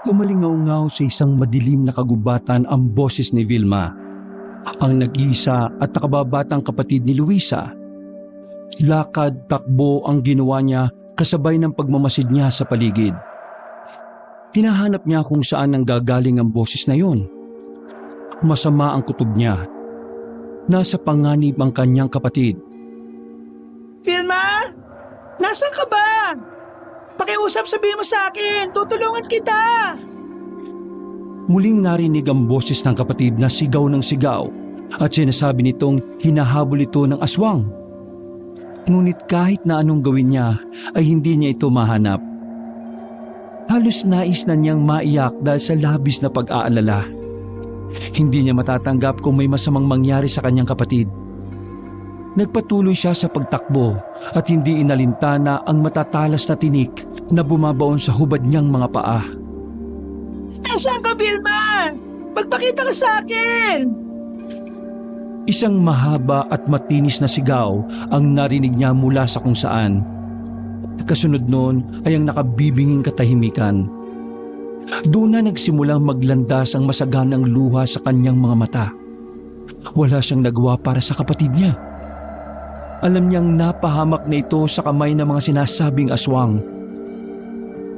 Umalingaw-ngaw sa isang madilim na kagubatan ang boses ni Vilma, ang nag-iisa at nakababatang kapatid ni Luisa. Lakad-takbo ang ginawa niya kasabay ng pagmamasid niya sa paligid. Hinahanap niya kung saan nanggagaling ang boses na yon. Masama ang kutob niya. Nasa panganib ang kanyang kapatid. Vilma! Nasaan ka ba? Pakiusap, sabihin mo sa akin, tutulungan kita! Muling narinig ang boses ng kapatid na sigaw ng sigaw at sinasabi nitong hinahabol ito ng aswang. Ngunit kahit na anong gawin niya ay hindi niya ito mahanap. Halos nais na niyang maiyak dahil sa labis na pag-aalala. Hindi niya matatanggap kung may masamang mangyari sa kanyang kapatid. Nagpatuloy siya sa pagtakbo at hindi inalintana ang matatalas na tinik na bumabaon sa hubad niyang mga paa. Nasaan ka, Vilma? Magpakita ka sa akin! Isang mahaba at matinis na sigaw ang narinig niya mula sa kung saan. Kasunod noon ay ang nakabibinging katahimikan. Doon na nagsimulang maglandas ang masaganang luha sa kanyang mga mata. Wala siyang nagawa para sa kapatid niya. Alam niyang napahamak na ito sa kamay ng mga sinasabing aswang.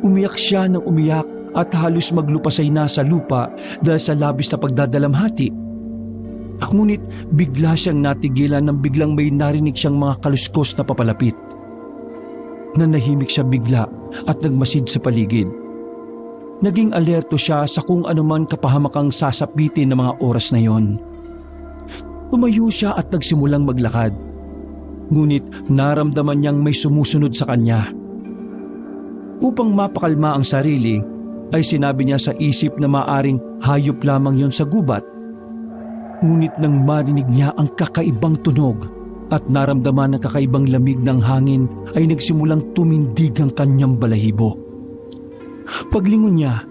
Umiyak siya ng umiyak at halos maglupasay na sa lupa dahil sa labis na pagdadalamhati. Ngunit bigla siyang natigilan nang biglang may narinig siyang mga kaluskos na papalapit. Nanahimik siya bigla at nagmasid sa paligid. Naging alerto siya sa kung anuman kapahamakang sasapitin ng mga oras na yon. Tumayo siya at nagsimulang maglakad. Ngunit naramdaman niyang may sumusunod sa kanya. Upang mapakalma ang sarili, ay sinabi niya sa isip na maaring hayop lamang yon sa gubat. Ngunit nang marinig niya ang kakaibang tunog at naramdaman ang kakaibang lamig ng hangin ay nagsimulang tumindig ang kanyang balahibo. Paglingon niya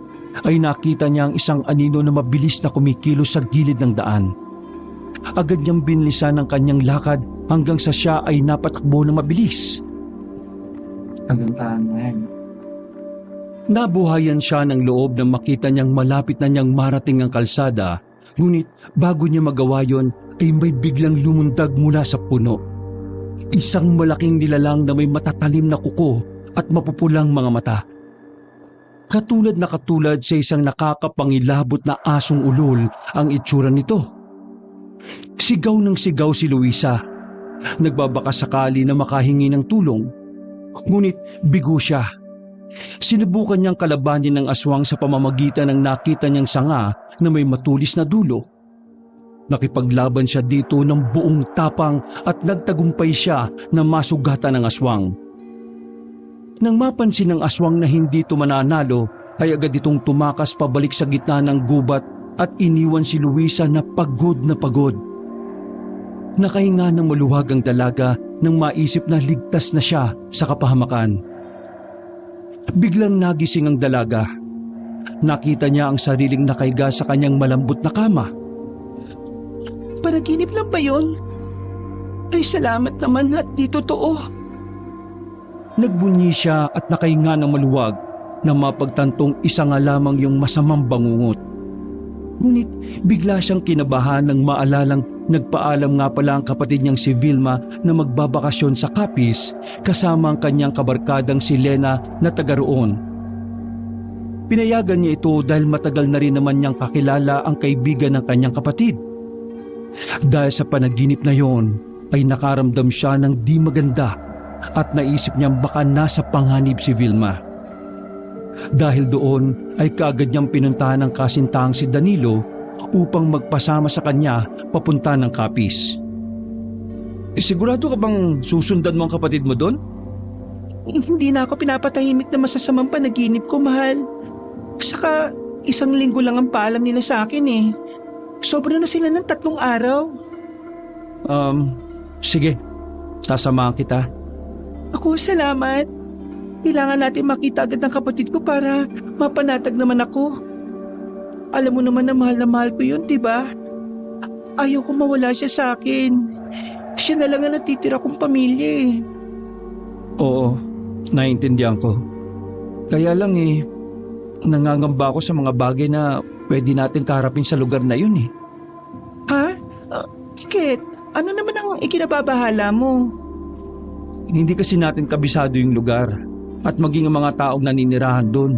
ay nakita niya ang isang anino na mabilis na kumikilos sa gilid ng daan. Agad niyang binlisan ang kanyang lakad hanggang sa siya ay napatakbo ng mabilis. Nabuhayan siya ng loob nang makita niyang malapit na niyang marating ang kalsada, ngunit bago niya magawa yon ay may biglang lumundag mula sa puno. Isang malaking nilalang na may matatalim na kuko at mapupulang mga mata. Katulad sa isang nakakapangilabot na asong ulol ang itsura nito. Sigaw ng sigaw si Luisa. Nagbabaka sakali na makahingi ng tulong. Ngunit bigo siya. Sinubukan niyang kalabanin ng aswang sa pamamagitan ng nakita niyang sanga na may matulis na dulo. Nakipaglaban siya dito ng buong tapang at nagtagumpay siya na masugatan ng aswang. Nang mapansin ng aswang na hindi ito mananalo, ay agad itong tumakas pabalik sa gitna ng gubat at iniwan si Luisa na pagod na pagod. Nakahinga ng maluwag ang dalaga nang maisip na ligtas na siya sa kapahamakan. Biglang nagising ang dalaga. Nakita niya ang sariling nakaiga sa kanyang malambot na kama. Panaginip lang ba yun? Ay, salamat naman at di totoo. Nagbunyi siya at nakahinga ng maluwag na mapagtantong isa nga lamang yung masamang bangungot. Ngunit bigla siyang kinabahan nang maalalang nagpaalam nga pala ang kapatid niyang si Vilma na magbabakasyon sa Capiz kasama ang kanyang kabarkadang si Lena na taga roon. Pinayagan niya ito dahil matagal na rin naman niyang kakilala ang kaibigan ng kanyang kapatid. Dahil sa panaginip na yon ay nakaramdam siya ng di maganda at naisip niyang baka nasa panganib si Vilma. Dahil doon ay kaagad niyang pinuntahan ng kasintahang si Danilo upang magpasama sa kanya papunta ng Capiz. Sigurado ka bang susundan mo ang kapatid mo doon? Hindi na ako pinapatahimik na masasamang panaginip ko, mahal. Saka 1 linggo lang ang paalam nila sa akin eh. Sobra na sila ng 3 araw. Sige. Sasamahan kita. Ako, salamat. Kailangan natin makita agad ng kapatid ko para mapanatag naman ako. Alam mo naman na mahal ko yun, diba? Ayaw ko mawala siya sa akin. Siya na lang ang natitira kong pamilya eh. Oo, naiintindihan ko. Kaya lang nangangamba ako sa mga bagay na pwede natin kaharapin sa lugar na yun eh. Ha? Bakit? Ano naman ang ikinababahala mo? Hindi kasi natin kabisado yung lugar at maging ang mga taong naninirahan doon.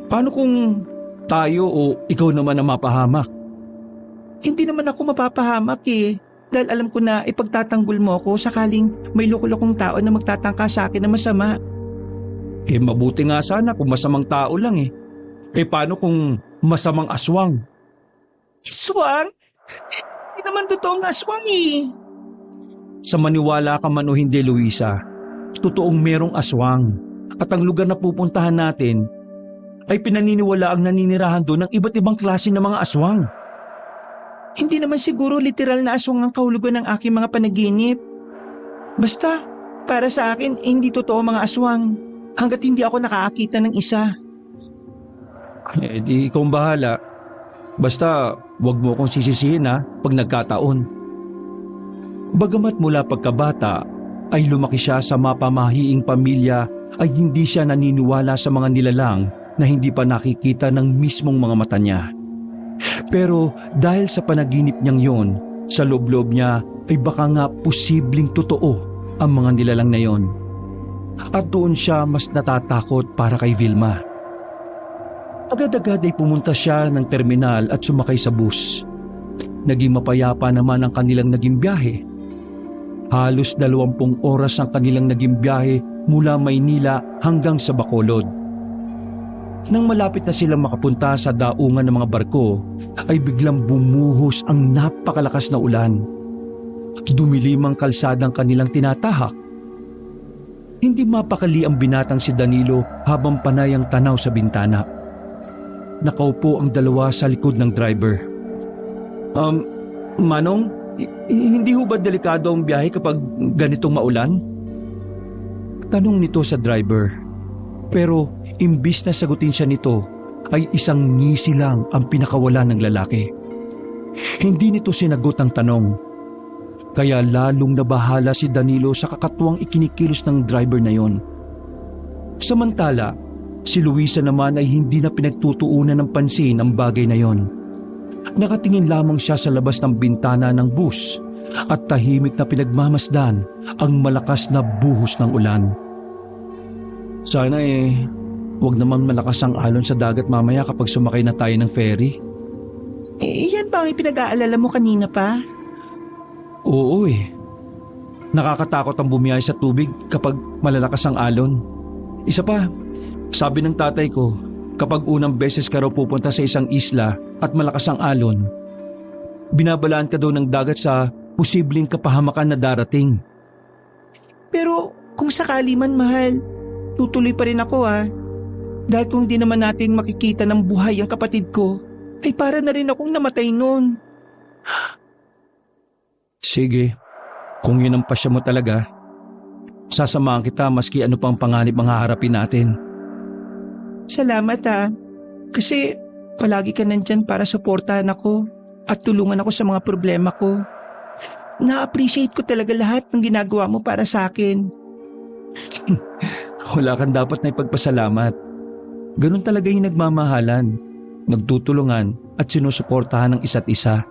Paano kung tayo o ikaw naman ang mapahamak? Hindi naman ako mapapahamak eh. Dahil alam ko na ipagtatanggol mo ako sakaling may loko-lokong tao na magtatangka sa akin na masama. Eh mabuti nga sana kung masamang tao lang eh. Eh paano kung masamang aswang? Aswang? Hindi naman totoong aswang eh. Sa maniwala ka man o hindi, Luisa, totoong merong aswang. At ang lugar na pupuntahan natin ay pinaniniwala ang naninirahan doon ng iba't ibang klase ng mga aswang. Hindi naman siguro literal na aswang ang kahulugan ng aking mga panaginip. Basta, para sa akin, hindi totoo mga aswang hanggat hindi ako nakakita ng isa. Eh di ikaw ang bahala. Basta wag mo akong sisisihin pag nagkataon. Bagamat mula pagkabata ay lumaki siya sa mapamahiing pamilya ay hindi siya naniniwala sa mga nilalang na hindi pa nakikita ng mismong mga mata niya. Pero dahil sa panaginip niyang yon, sa loob-loob niya ay baka nga posibleng totoo ang mga nilalang na yon. At doon siya mas natatakot para kay Vilma. Agad-agad ay pumunta siya ng terminal at sumakay sa bus. Naging mapayapa naman ang kanilang naging biyahe. Halos 20 oras ang kanilang naging biyahe mula Maynila hanggang sa Bacolod. Nang malapit na silang makapunta sa daungan ng mga barko, ay biglang bumuhos ang napakalakas na ulan. Dumilim ang kalsadang kanilang tinatahak. Hindi mapakali ang binatang si Danilo habang panay ang tanaw sa bintana. Nakaupo ang dalawa sa likod ng driver. Manong, hindi ho ba delikado ang biyahe kapag ganitong maulan? Tanong nito sa driver. Pero imbis na sagutin siya nito, ay isang ngisi lang ang pinakawala ng lalaki. Hindi nito sinagot ang tanong. Kaya lalong nabahala si Danilo sa kakatuwang ikinikilos ng driver na yon. Samantala, si Luisa naman ay hindi na pinagtutuunan ng pansin ang bagay na yon. Nakatingin lamang siya sa labas ng bintana ng bus at tahimik na pinagmamasdan ang malakas na buhos ng ulan. Sana wag naman malakas ang alon sa dagat mamaya kapag sumakay na tayo ng ferry. Yan ba ang pinag-aalala mo kanina pa? Oo Nakakatakot ang bumiyahe sa tubig kapag malalakas ang alon. Isa pa, sabi ng tatay ko, kapag unang beses ka raw pupunta sa isang isla at malakas ang alon, binabalaan ka daw ng dagat sa posibleng kapahamakan na darating. Pero kung sakali man, mahal, tutuloy pa rin ako Dahil kung di naman natin makikita ng buhay ang kapatid ko, ay para na rin akong namatay noon. Sige, kung yun ang pasya mo talaga, sasamahan kita maski ano pang panganib ang haharapin natin. Salamat kasi palagi ka nandyan para suportahan ako at tulungan ako sa mga problema ko. Na-appreciate ko talaga lahat ng ginagawa mo para sa akin. Wala kang dapat na ipagpasalamat. Ganun talaga yung nagmamahalan, nagtutulungan at sinusuportahan ng isa't isa.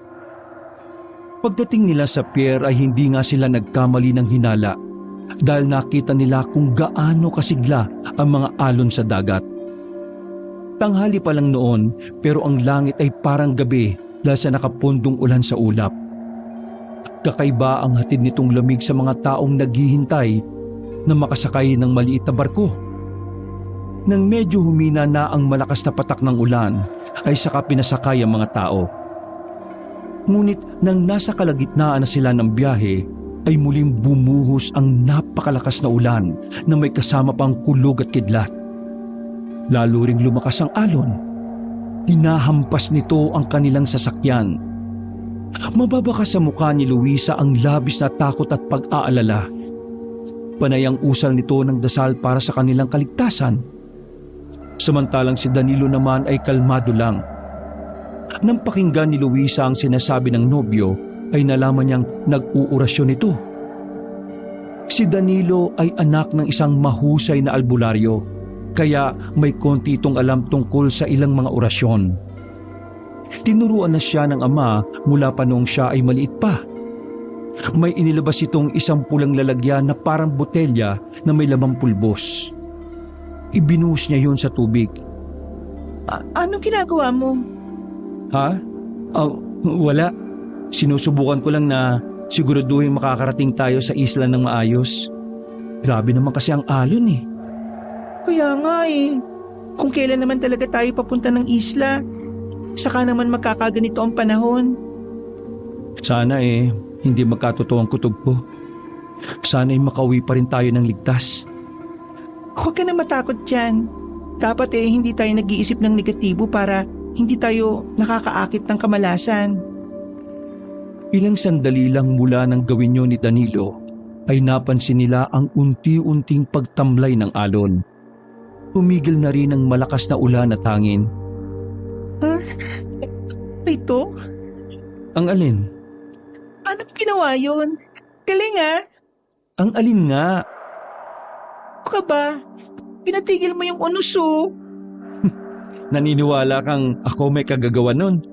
Pagdating nila sa pier ay hindi nga sila nagkamali ng hinala dahil nakita nila kung gaano kasigla ang mga alon sa dagat. Tanghali pa lang noon pero ang langit ay parang gabi dahil sa nakapundong ulan sa ulap. Kakaiba ang hatid nitong lamig sa mga taong naghihintay na makasakay ng maliit na barko. Nang medyo humina na ang malakas na patak ng ulan, ay saka pinasakay ang mga tao. Ngunit nang nasa kalagitnaan na sila ng biyahe, ay muling bumuhos ang napakalakas na ulan na may kasama pang kulog at kidlat. Lalo ring lumakas ang alon. Hinahampas nito ang kanilang sasakyan. Mababaka sa mukha ni Luisa ang labis na takot at pag-aalala. Panay ang usal nito ng dasal para sa kanilang kaligtasan. Samantalang si Danilo naman ay kalmado lang. Nang pakinggan ni Luisa ang sinasabi ng nobyo, ay nalaman niyang nag-uurasyon ito. Si Danilo ay anak ng isang mahusay na albularyo. kaya may konti itong alam tungkol sa ilang mga orasyon. Tinuruan na siya ng ama mula pa noong siya ay maliit pa. May inilabas itong isang pulang lalagyan na parang botelya na may lamang pulbos. Ibinuhos niya yun sa tubig. Anong ginagawa mo? Ha? Wala. Sinusubukan ko lang na siguraduhin makakarating tayo sa isla ng maayos. Grabe naman kasi ang alon eh. Kaya nga eh. Kung kailan naman talaga tayo papunta ng isla, saka naman magkakaganito ang panahon. Sana hindi magkatotoo ang kutob ko. Sana makauwi pa rin tayo ng ligtas. Huwag ka na matakot dyan. Dapat hindi tayo nag-iisip ng negatibo para hindi tayo nakakaakit ng kamalasan. Ilang sandali lang mula nang gawin yun ni Danilo, ay napansin nila ang unti-unting pagtamlay ng alon. Tumigil na rin ang malakas na ulan at hangin. Ito? Ang alin? Ano ginawa yun? Galing Ang alin nga? Ka ba? Pinatigil mo yung unuso. Naniniwala kang ako may kagagawa nun?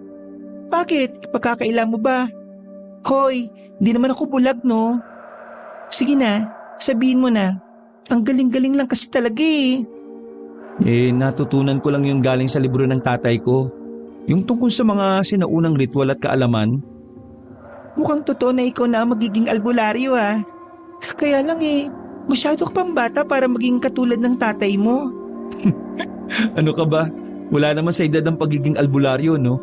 Bakit? Pagkakaila mo ba? Hoy, hindi naman ako bulag, no? Sige na, sabihin mo na. Ang galing-galing lang kasi talaga eh. Natutunan ko lang yung galing sa libro ng tatay ko. Yung tungkol sa mga sinaunang ritual at kaalaman. Mukhang totoo na ikaw na ang magiging albularyo Kaya lang masyado ka pang bata para maging katulad ng tatay mo. Ano ka ba? Wala naman sa edad ang pagiging albularyo, no?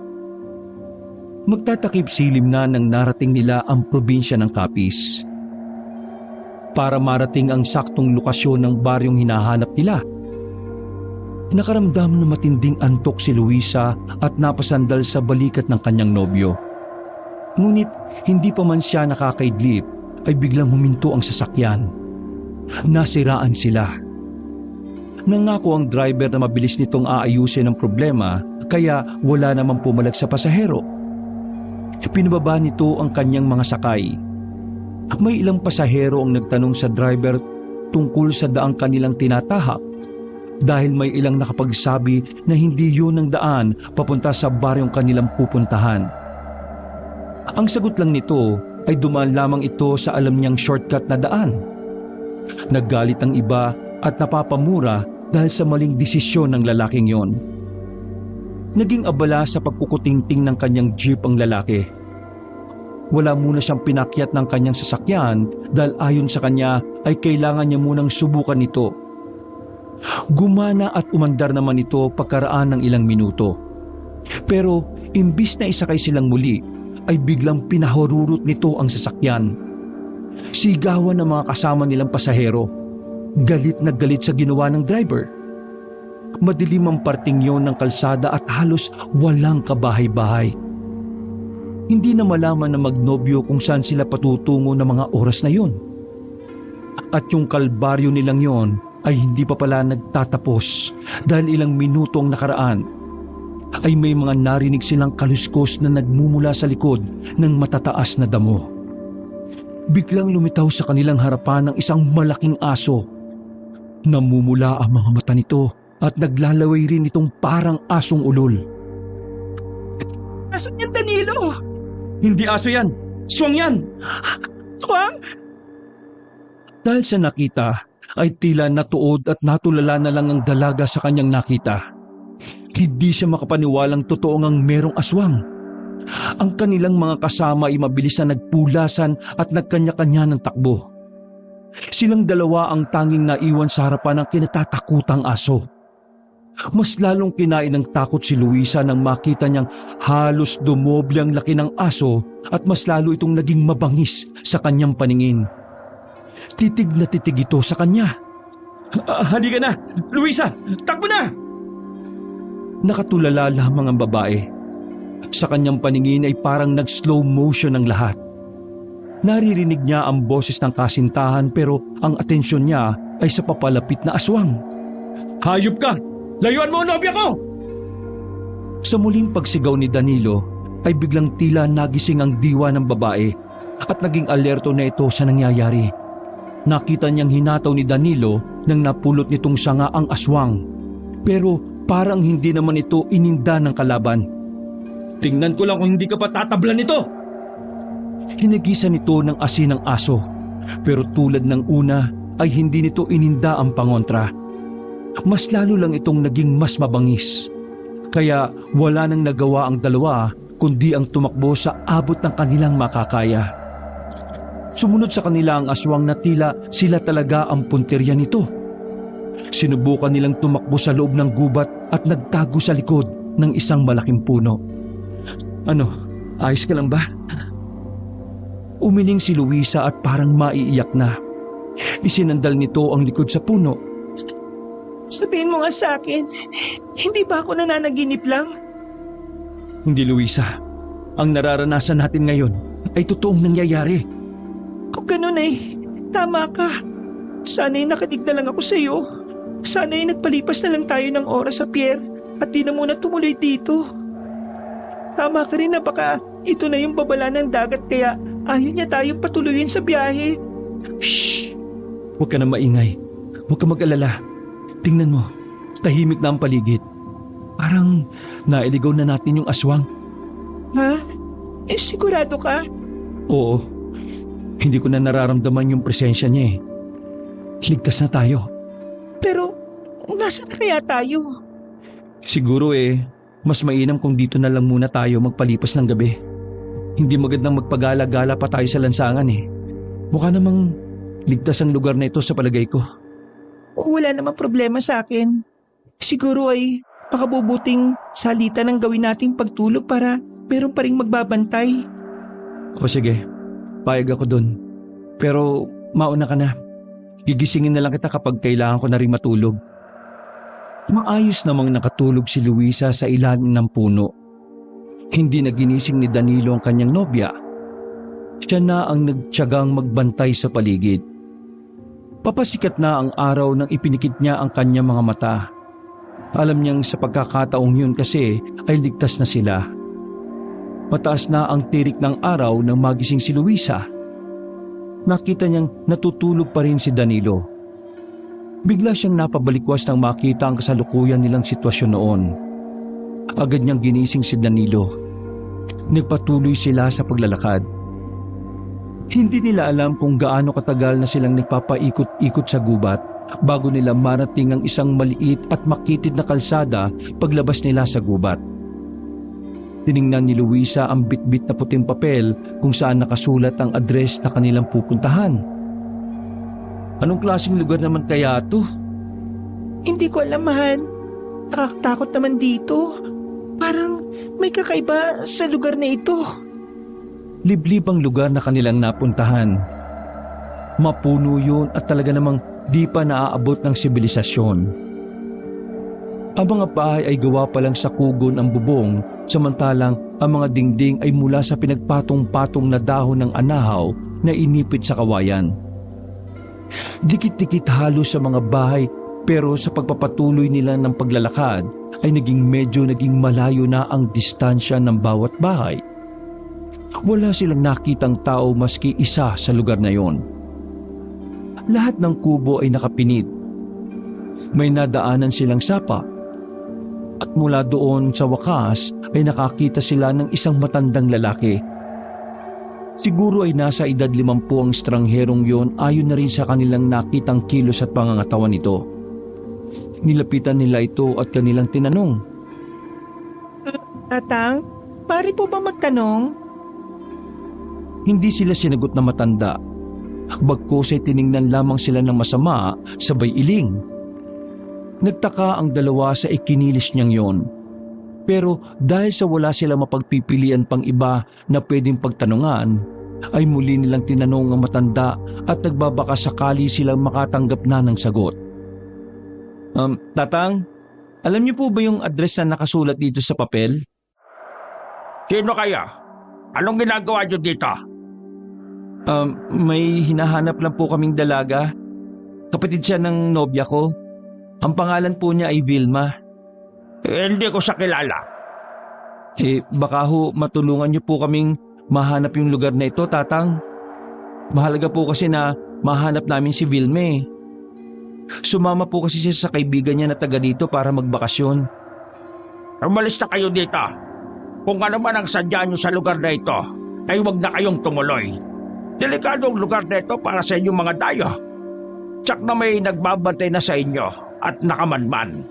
Magtatakip silim na nang narating nila ang probinsya ng Capiz. Para marating ang saktong lokasyon ng baryong hinahanap nila. Nakaramdam na matinding antok si Luisa at napasandal sa balikat ng kanyang nobyo. Ngunit hindi pa man siya nakakaidlip ay biglang huminto ang sasakyan. Nasiraan sila. Nangako ang driver na mabilis nitong aayusin ang problema kaya wala namang pumalag sa pasahero. Pinababa nito ang kanyang mga sakay. May ilang pasahero ang nagtanong sa driver tungkol sa daang kanilang tinatahak dahil may ilang nakapagsabi na hindi yun ang daan papunta sa baryong kanilang pupuntahan. Ang sagot lang nito ay dumaan lamang ito sa alam niyang shortcut na daan. Naggalit ang iba at napapamura dahil sa maling desisyon ng lalaking yon. Naging abala sa pagkukutingting ng kanyang jeep ang lalaki. Wala muna siyang pinakyat ng kanyang sasakyan dahil ayon sa kanya ay kailangan niya munang subukan ito. Gumana at umandar naman ito pagkaraan ng ilang minuto. Pero imbis na isakay silang muli, ay biglang pinahururot nito ang sasakyan. Sigawan ng mga kasama nilang pasahero. Galit na galit sa ginawa ng driver. Madilim ang parting yon ng kalsada at halos walang kabahay-bahay. Hindi na malaman ng magnobyo kung saan sila patutungo ng mga oras na yon. At yung kalbaryo nilang yon ay hindi pa pala nagtatapos dahil ilang minuto ang nakaraan ay may mga narinig silang kaluskos na nagmumula sa likod ng matataas na damo. Biglang lumitaw sa kanilang harapan ng isang malaking aso. Namumula ang mga mata nito at naglalaway rin itong parang asong ulol. Aso yan, Danilo! Hindi aso yan! Swang yan! Swang? Dahil sa nakita ay tila natuod at natulala na lang ang dalaga sa kanyang nakita. Hindi siya makapaniwalang totoo ngang merong aswang. Ang kanilang mga kasama ay mabilis na nagpulasan at nagkanya-kanya ng takbo. Silang dalawa ang tanging naiwan sa harapan ng kinatatakutang aso. Mas lalong kinain ng takot si Luisa nang makita niyang halos dumoble ang laki ng aso at mas lalo itong naging mabangis sa kanyang paningin. Titig na titig ito sa kanya. Halika na! Luisa! Takbo na! Nakatulala lamang ang babae. Sa kanyang paningin ay parang nag-slow motion ang lahat. Naririnig niya ang boses ng kasintahan pero ang atensyon niya ay sa papalapit na aswang. Hayop ka! Layuan mo ang nobya ko! Sa muling pagsigaw ni Danilo ay biglang tila nagising ang diwa ng babae at naging alerto na ito sa nangyayari. nakita niyang hinataw ni Danilo nang napulot nitong sanga ang aswang. Pero parang hindi naman ito ininda ng kalaban. "Tingnan ko lang kung hindi ka pa tatablan nito!" Hinagisa nito ng asin ng aso, pero tulad ng una ay hindi nito ininda ang pangontra. Mas lalo lang itong naging mas mabangis. Kaya wala nang nagawa ang dalawa kundi ang tumakbo sa abot ng kanilang makakaya. Sumunod sa kanila ang aswang na tila sila talaga ang punterya nito. Sinubukan nilang tumakbo sa loob ng gubat at nagtago sa likod ng isang malaking puno. "Ano, ayos ka lang ba?" Umiling si Luisa at parang maiiyak na. Isinandal nito ang likod sa puno. Sabihin mo nga sa akin, hindi ba ako nananaginip lang? "Hindi, Luisa. Ang nararanasan natin ngayon ay totoong nangyayari." Kung ganun tama ka. Sana'y nakinig na lang ako sa iyo. Sana'y nagpalipas na lang tayo ng oras sa pier at di na muna tumuloy dito. Tama ka rin na baka ito na yung babala ng dagat kaya ayaw niya tayong patuloyin sa biyahe. Shh! Huwag ka na maingay. Huwag ka mag-alala. Tingnan mo, tahimik na ang paligid. Parang nailigaw na natin yung aswang. Ha? Sigurado ka? Oo. Hindi ko na nararamdaman yung presensya niya eh. Ligtas na tayo. Pero, nasaan na kaya tayo? Siguro mas mainam kung dito na lang muna tayo magpalipas ng gabi. Hindi magandang magpagala-gala pa tayo sa lansangan eh. Mukha namang ligtas ang lugar na ito sa palagay ko. Wala namang problema sa akin. Siguro makabubuting salita ng gawin nating pagtulog para meron pa ring magbabantay. O sige, payag ako dun. Pero mauna ka na. Gigisingin na lang kita kapag kailangan ko na rin matulog. Maayos namang nakatulog si Luisa sa ilalim ng puno. Hindi na ginising ni Danilo ang kanyang nobya. Siya na ang nagtiyagang magbantay sa paligid. Papasikat na ang araw nang ipinikit niya ang kanyang mga mata. Alam niyang sa pagkakataong yun kasi ay ligtas na sila. Mataas na ang tirik ng araw nang magising si Luisa. Nakita niyang natutulog pa rin si Danilo. Bigla siyang napabalikwas nang makita ang kasalukuyan nilang sitwasyon noon. Agad niyang ginising si Danilo. Nagpatuloy sila sa paglalakad. Hindi nila alam kung gaano katagal na silang nagpapaikot-ikot sa gubat bago nila marating ang isang maliit at makitid na kalsada paglabas nila sa gubat. Tiningnan ni Luisa ang bitbit na puting papel kung saan nakasulat ang address na kanilang pupuntahan. Anong klaseng lugar naman kaya ito? Hindi ko alam, mahal. Nakakatakot naman dito. Parang may kakaiba sa lugar na ito. Liblib ang lugar na kanilang napuntahan. Mapuno yun at talaga namang di pa naaabot ng sibilisasyon. Ang mga bahay ay gawa pa lang sa kugon ang bubong, samantalang ang mga dingding ay mula sa pinagpatong-patong na dahon ng anahaw na inipit sa kawayan. Dikit-dikit halos sa mga bahay pero sa pagpapatuloy nila ng paglalakad ay naging malayo na ang distansya ng bawat bahay. Wala silang nakitang tao maski isa sa lugar na yon. Lahat ng kubo ay nakapinit. May nadaanan silang sapa. At mula doon sa wakas ay nakakita sila ng isang matandang lalaki. Siguro ay nasa edad 50 ang estrangherong yon ayon na rin sa kanilang nakitang kilos at pangangatawan nito. Nilapitan nila ito at kanilang tinanong. Tatang, pari po ba magtanong? Hindi sila sinagot na matanda. Bagkus ay tiningnan lamang sila ng masama sabay iling. Nagtaka ang dalawa sa ikinilis niyang yon. Pero dahil sa wala sila mapagpipilian pang iba na pwedeng pagtanungan, ay muli nilang tinanong ang matanda at nagbabaka sakali silang makatanggap na ng sagot. Tatang, alam niyo po ba yung address na nakasulat dito sa papel? Sino kayo? Anong ginagawa niyo dito? May hinahanap lang po kaming dalaga. Kapatid siya ng nobya ko. Ang pangalan po niya ay Vilma. Hindi ko siya kilala. Baka ho matulungan niyo po kaming mahanap yung lugar na ito, tatang. Mahalaga po kasi na mahanap namin si Vilme. Sumama po kasi siya sa kaibigan niya na taga dito para magbakasyon. Umalis na kayo dito. Kung ano man ang sadya nyo sa lugar na ito, ay huwag na kayong tumuloy. Delikado ang lugar na ito para sa inyong mga dayo. Tsak na may nagbabantay na sa inyo at nakamanman.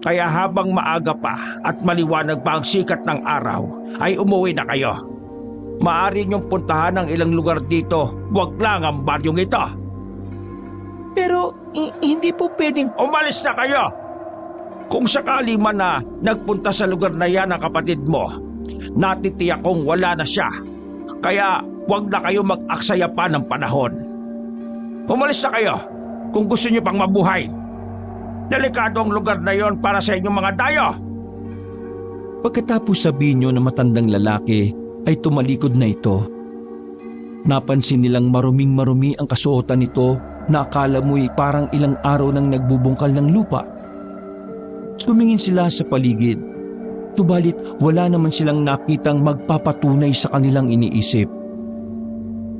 Kaya habang maaga pa at maliwanag pa ang sikat ng araw, ay umuwi na kayo. Maaari niyong puntahan ang ilang lugar dito, huwag lang ang baryong ito. Pero hindi po pwedeng... Umalis na kayo! Kung sakali man na nagpunta sa lugar na yan ang kapatid mo, natitiyak kong wala na siya. Kaya huwag na kayo mag-aksaya pa ng panahon. Umalis na kayo kung gusto niyo pang mabuhay. Delikado ang lugar na yon para sa inyong mga dayo. Pagkatapos sabihin niyo na matandang lalaki ay tumalikod na ito. Napansin nilang maruming-marumi ang kasuotan nito na akala mo'y parang ilang araw nang nagbubungkal ng lupa. Tumingin sila sa paligid. Subalit wala naman silang nakitang magpapatunay sa kanilang iniisip.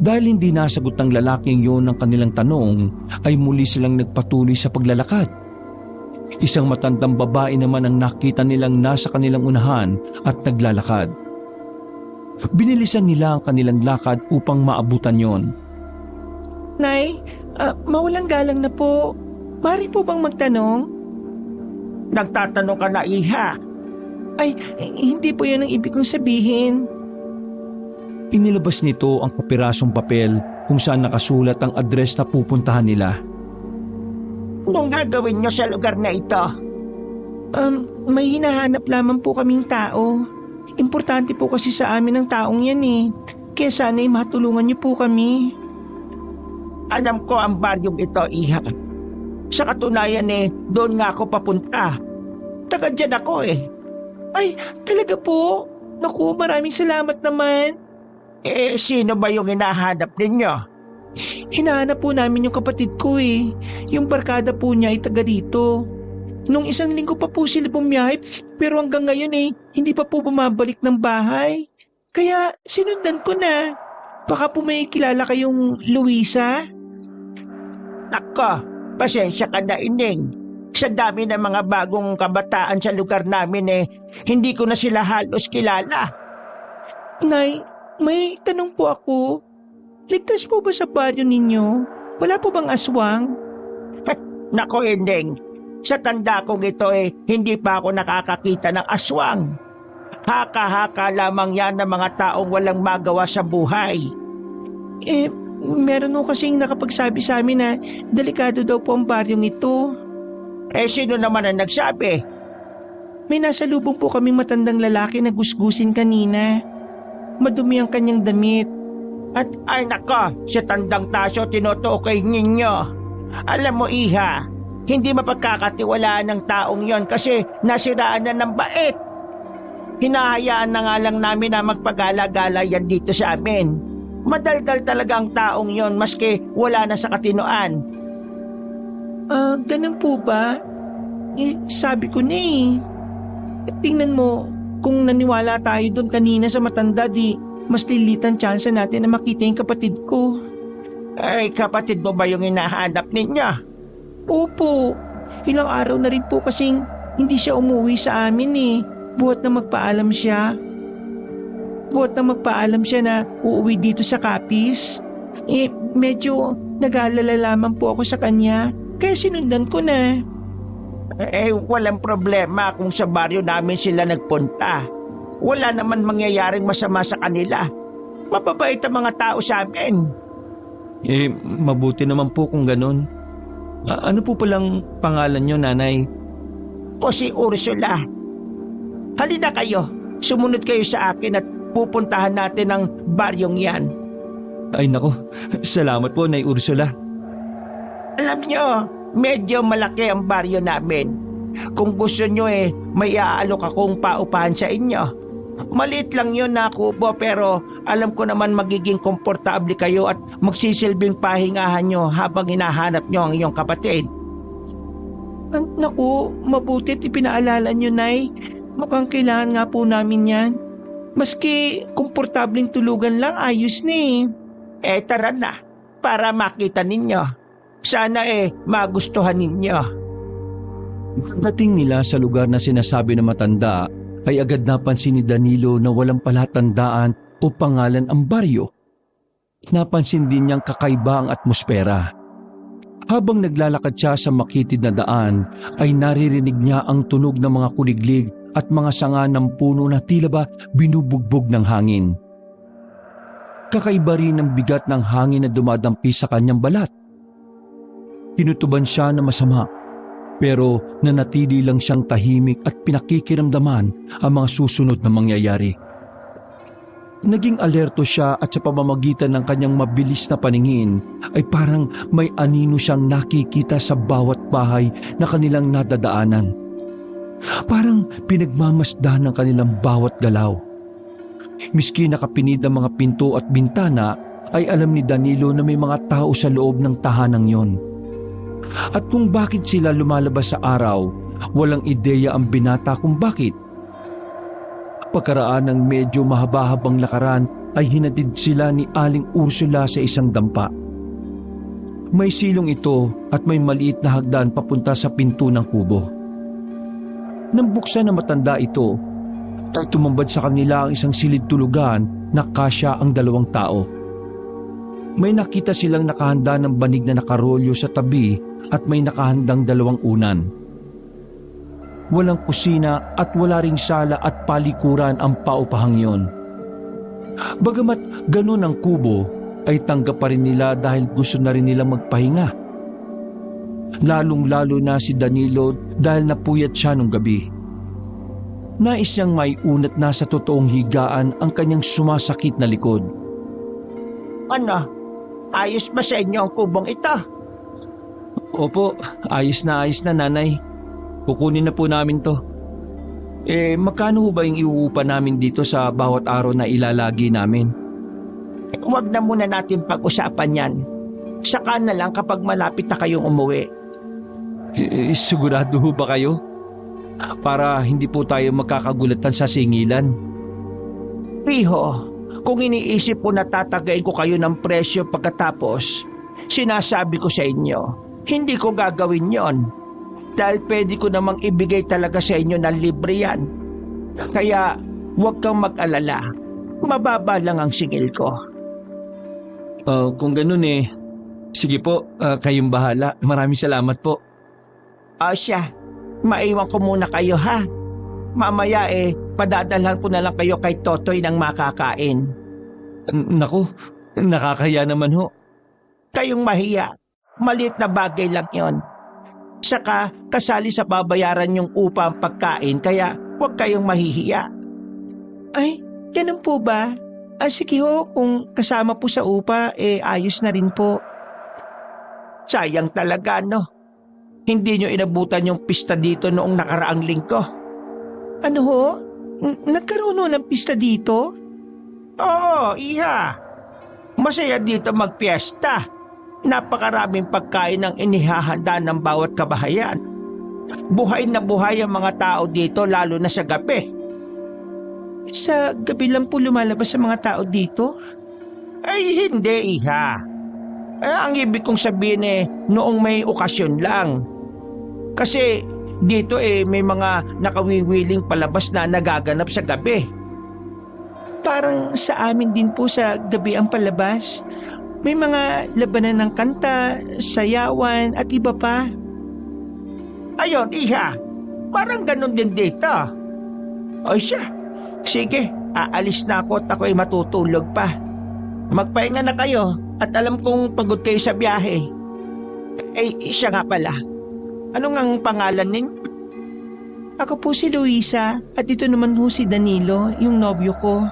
Dahil hindi nasagot ng lalaking yon ang kanilang tanong, ay muli silang nagpatuloy sa paglalakad. Isang matandang babae naman ang nakita nilang nasa kanilang unahan at naglalakad. Binilisan nila ang kanilang lakad upang maabutan yon. Nay, maulang galang na po. Mari po bang magtanong? Nagtatanong ka na, iha. Ay, hindi po yun ang ibig kong sabihin. Inilabas nito ang kapirasong papel kung saan nakasulat ang address na pupuntahan nila. Anong gagawin niyo sa lugar na ito? May hinahanap lamang po kaming tao. Importante po kasi sa amin ang taong yan eh. Kaya sana'y matulungan niyo po kami. Alam ko ang baryong ito, iha. Sa katunayan doon nga ako papunta. Taga dyan ako eh. Ay, talaga po? Naku, maraming salamat naman. Sino ba yung hinahanap ninyo? Hinahanap po namin yung kapatid ko eh. Yung barkada po niya ay taga dito. Nung isang linggo pa po sila bumiyahe, pero hanggang ngayon hindi pa po bumabalik ng bahay. Kaya sinundan ko na. Baka po may kilala kayong Luisa? Nako, pasensya ka na, Ining. Sa dami ng mga bagong kabataan sa lugar namin hindi ko na sila halos kilala. Nay, may tanong po ako. Ligtas po ba sa baryo ninyo? Wala po bang aswang? Nako, Ining. Sa tanda kong ito hindi pa ako nakakakita ng aswang. Haka-haka lamang yan ng mga taong walang magawa sa buhay. Meron po kasing nakapagsabi sa amin na delikado daw po ang baryong ito. Sino naman ang nagsabi? May nasalubong po kaming matandang lalaki na gusgusin kanina. Madumi ang kanyang damit. At ay nako, si tandang taso tinutukoy ninyo. Alam mo, iha, hindi mapagkakatiwalaan ng taong yon kasi nasiraan na ng bait. Hinahayaan na nga lang namin na magpagala-gala yan dito sa amin. Madaldal talaga ang taong yon maski wala na sa katinoan. Ganun po ba? Sabi ko na eh. Tingnan mo, kung naniwala tayo doon kanina sa matanda, di mas lilitan tsansa natin na makita yung kapatid ko. Ay, kapatid mo ba yung hinahanap ninyo? Opo, ilang araw na rin po kasing hindi siya umuwi sa amin eh. Buhat na magpaalam siya. Na uuwi dito sa Capiz. Medyo nag-aalala lamang po ako sa kanya. Kaya sinundan ko na. Walang problema kung sa baryo namin sila nagpunta. Wala naman mangyayaring masama sa kanila. Mababait ang mga tao sa amin. Mabuti naman po kung ganun. Ano po palang pangalan niyo, nanay? O si Ursula. Halina kayo, sumunod kayo sa akin at pupuntahan natin ang baryong yan. Ay nako, salamat po, Nay Ursula. Alam nyo, medyo malaki ang baryo namin. Kung gusto nyo may aalok akong paupahan sa inyo. Maliit lang yun na kubo pero alam ko naman magiging komportable kayo at magsisilbing pahingahan nyo habang hinahanap nyo ang iyong kapatid. Naku, mabutit ipinaalala nyo, Nay. Mukhang kailangan nga po namin yan. Maski komportabling tulugan lang, ayos na eh. Tara na. para makita ninyo. Sana magustuhan ninyo. Pagdating nila sa lugar na sinasabi ng matanda, ay agad napansin ni Danilo na walang palatandaan o pangalan ang baryo. Napansin din niyang kakaiba ang atmosfera. Habang naglalakad siya sa makitid na daan, ay naririnig niya ang tunog ng mga kuliglig at mga sanga ng puno na tila ba binubugbog ng hangin. Kakaiba rin ang bigat ng hangin na dumadampi sa kanyang balat. Tinutuban siya na masama, pero nanatili lang siyang tahimik at pinakikiramdaman ang mga susunod na mangyayari. Naging alerto siya at sa pamamagitan ng kanyang mabilis na paningin ay parang may anino siyang nakikita sa bawat bahay na kanilang nadadaanan. Parang pinagmamasdan ng kanilang bawat galaw. Miski nakapinid ang mga pinto at bintana, ay alam ni Danilo na may mga tao sa loob ng tahanang yon. At kung bakit sila lumalabas sa araw, walang ideya ang binata kung bakit. Pagkaraan ng medyo mahaba-habang lakaran ay hinatid sila ni Aling Ursula sa isang dampa. May silong ito at may maliit na hagdan papunta sa pinto ng kubo. Nang buksan na matanda ito, ay tumambad sa kanila ang isang silid tulugan na kasya ang 2 tao. May nakita silang nakahanda ng banig na nakarolyo sa tabi at may nakahandang 2 unan. Walang kusina at wala ring sala at palikuran ang paupahang yon. Bagamat ganun ang kubo, ay tanggap pa rin nila dahil gusto na rin nilang magpahinga. Lalong-lalo na si Danilo dahil napuyat siya nung gabi. Nais niyang maiunat na sa totoong higaan ang kanyang sumasakit na likod. Ano? Ayos ba sa inyo ang kubong ito? Opo, ayos na nanay. Kukunin na po namin to. Magkano ba yung iuupa namin dito sa bawat araw na ilalagi namin? Huwag na muna natin pag-usapan yan. Saka na lang kapag malapit na kayong umuwi. Sigurado ba kayo? Para hindi po tayo magkakagulatan sa singilan. Piho, kung iniisip po na tatagayin ko kayo ng presyo pagkatapos, sinasabi ko sa inyo, hindi ko gagawin yon. Dahil pwede ko namang ibigay talaga sa inyo ng libre yan. Kaya huwag kang mag-alala. Mababa lang ang singil ko. Kung ganun sige po, kayong bahala. Maraming salamat po. Siya, maiwan ko muna kayo ha. Mamaya padadalhan ko na lang kayo kay Totoy ng makakain. Naku, nakakaya naman ho. Kayong mahiya, maliit na bagay lang yon. Saka kasali sa babayaran yung upa ang pagkain kaya huwag kayong mahihiya. Ay, ganun po ba? Sige ho, kung kasama po sa upa, ayos na rin po. Sayang talaga, no? Hindi nyo inabutan yung pista dito noong nakaraang linggo. Ano ho? Nagkaroon ho ng pista dito? Oo, iha. Masaya dito magpiesta. Napakaraming pagkain ang inihahanda ng bawat kabahayan. Buhay na buhay ang mga tao dito lalo na sa gabi. Sa gabi lang po lumalabas ang mga tao dito? Ay hindi, iha. Ang ibig kong sabihin noong may okasyon lang. Kasi dito may mga nakawiwiling palabas na nagaganap sa gabi. Parang sa amin din po sa gabi ang palabas. May mga labanan ng kanta, sayawan at iba pa. Ayon, iha. Parang ganun din dito. O siya. Sige, aalis na ako at ako'y matutulog pa. Magpahinga na kayo at alam kong pagod kayo sa biyahe. Siya nga pala. Ano ngang pangalan ninyo? Ako po si Luisa at ito naman po si Danilo, yung nobyo ko.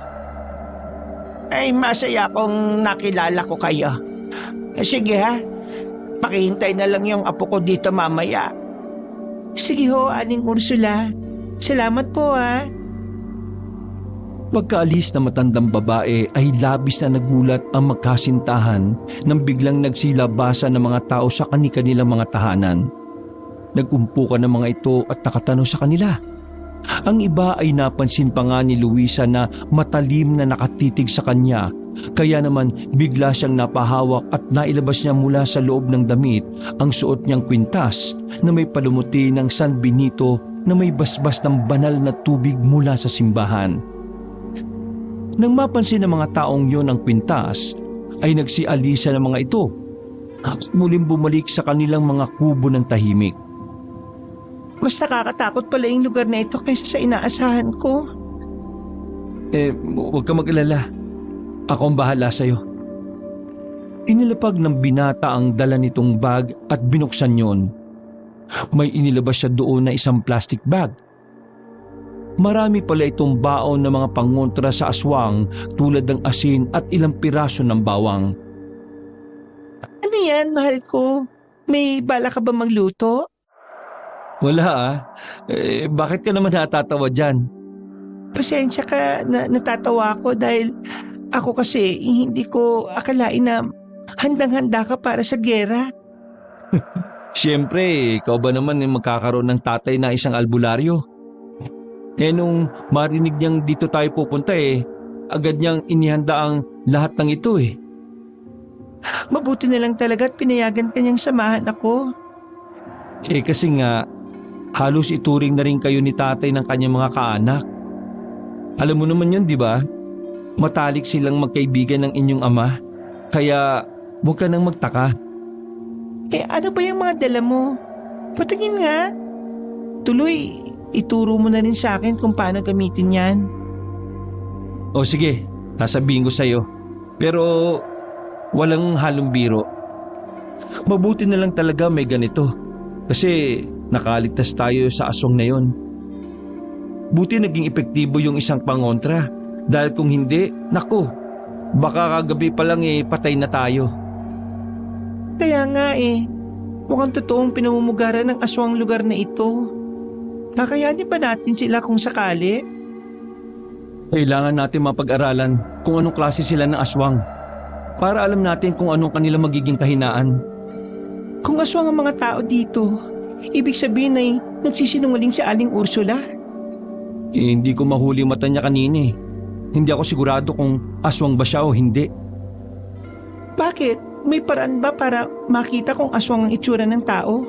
Masaya akong nakilala ko kayo. Sige ha, pakihintay na lang yung apo ko dito mamaya. Sige ho, Aling Ursula. Salamat po ha. Pagkaalis na matandang babae ay labis na nagulat ang magkasintahan nang biglang nagsilabasan ng mga tao sa kani-kanilang mga tahanan. Nagumpukan ng mga ito at nakatanong sa kanila. Ang iba ay napansin pa nga ni Luisa na matalim na nakatitig sa kanya Kaya naman bigla siyang napahawak at nailabas niya mula sa loob ng damit ang suot niyang kwintas na may palumuti ng San Benito na may basbas ng banal na tubig mula sa simbahan. Nang mapansin ng mga taong yon ang kwintas, ay nagsialisa ng mga ito at muling bumalik sa kanilang mga kubo ng tahimik. Mas nakakatakot pala yung lugar na ito kaysa sa inaasahan ko. Huwag ka mag-alala. Ako ang bahala sa'yo. Inilapag ng binata ang dala nitong bag at binuksan yon. May inilabas siya doon na isang plastic bag. Marami pala itong baon ng mga pangontra sa aswang tulad ng asin at ilang piraso ng bawang. Ano yan, mahal ko? May bala ka ba magluto? Wala bakit ka naman natatawa dyan? Pasensya ka na natatawa ako dahil ako kasi hindi ko akalain na handang-handa ka para sa gera. Siyempre, ikaw ba naman magkakaroon ng tatay na isang albularyo? Nung marinig niyang dito tayo pupunta agad niyang inihanda ang lahat ng ito Mabuti na lang talaga at pinayagan kanyang samahan ako. Kasi nga, halos ituring na rin kayo ni tatay ng kanyang mga kaanak. Alam mo naman yun, di ba? Matalik silang magkaibigan ng inyong ama. Kaya, huwag ka nang magtaka. Ano ba yung mga dala mo? Patingin nga. Tuloy, ituro mo na rin sa akin kung paano gamitin yan. O sige, sasabihin ko sa'yo. Pero, walang halong biro. Mabuti na lang talaga may ganito. Kasi, nakaligtas tayo sa aswang na yon. Buti naging epektibo yung isang pangontra. Dahil kung hindi, naku, baka kagabi pa lang patay na tayo. Kaya nga mukhang totoong pinamumugaran ng aswang lugar na ito. Kakayanin ba natin sila kung sakali? Kailangan natin mapag-aralan kung anong klase sila ng aswang para alam natin kung anong kanilang magiging kahinaan. Kung aswang ang mga tao dito, ibig sabihin ay nagsisinungaling si Aling Ursula. Hindi ko mahuli mata niya kanina Hindi ako sigurado kung aswang ba siya o hindi. Bakit? May paraan ba para makita kung aswang ang itsura ng tao?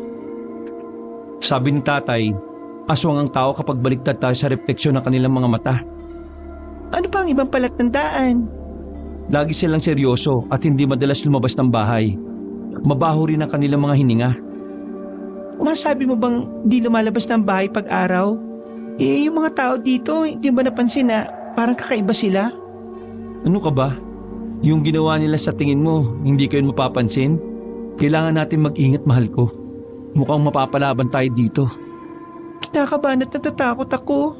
Sabi ni tatay, aswang ang tao kapag baliktad tayo sa refleksyon ng kanilang mga mata. Ano pa ang ibang palatandaan? Lagi silang seryoso at hindi madalas lumabas ng bahay. Mabaho rin ang kanilang mga hininga. Masabi mo bang di lumalabas ng bahay pag-araw? Yung mga tao dito, hindi ba napansin na parang kakaiba sila? Ano ka ba? Yung ginawa nila sa tingin mo, hindi ko yun mapapansin? Kailangan natin mag-ingat, mahal ko. Mukhang mapapalaban tayo dito. Kinakabahan at natatakot ako.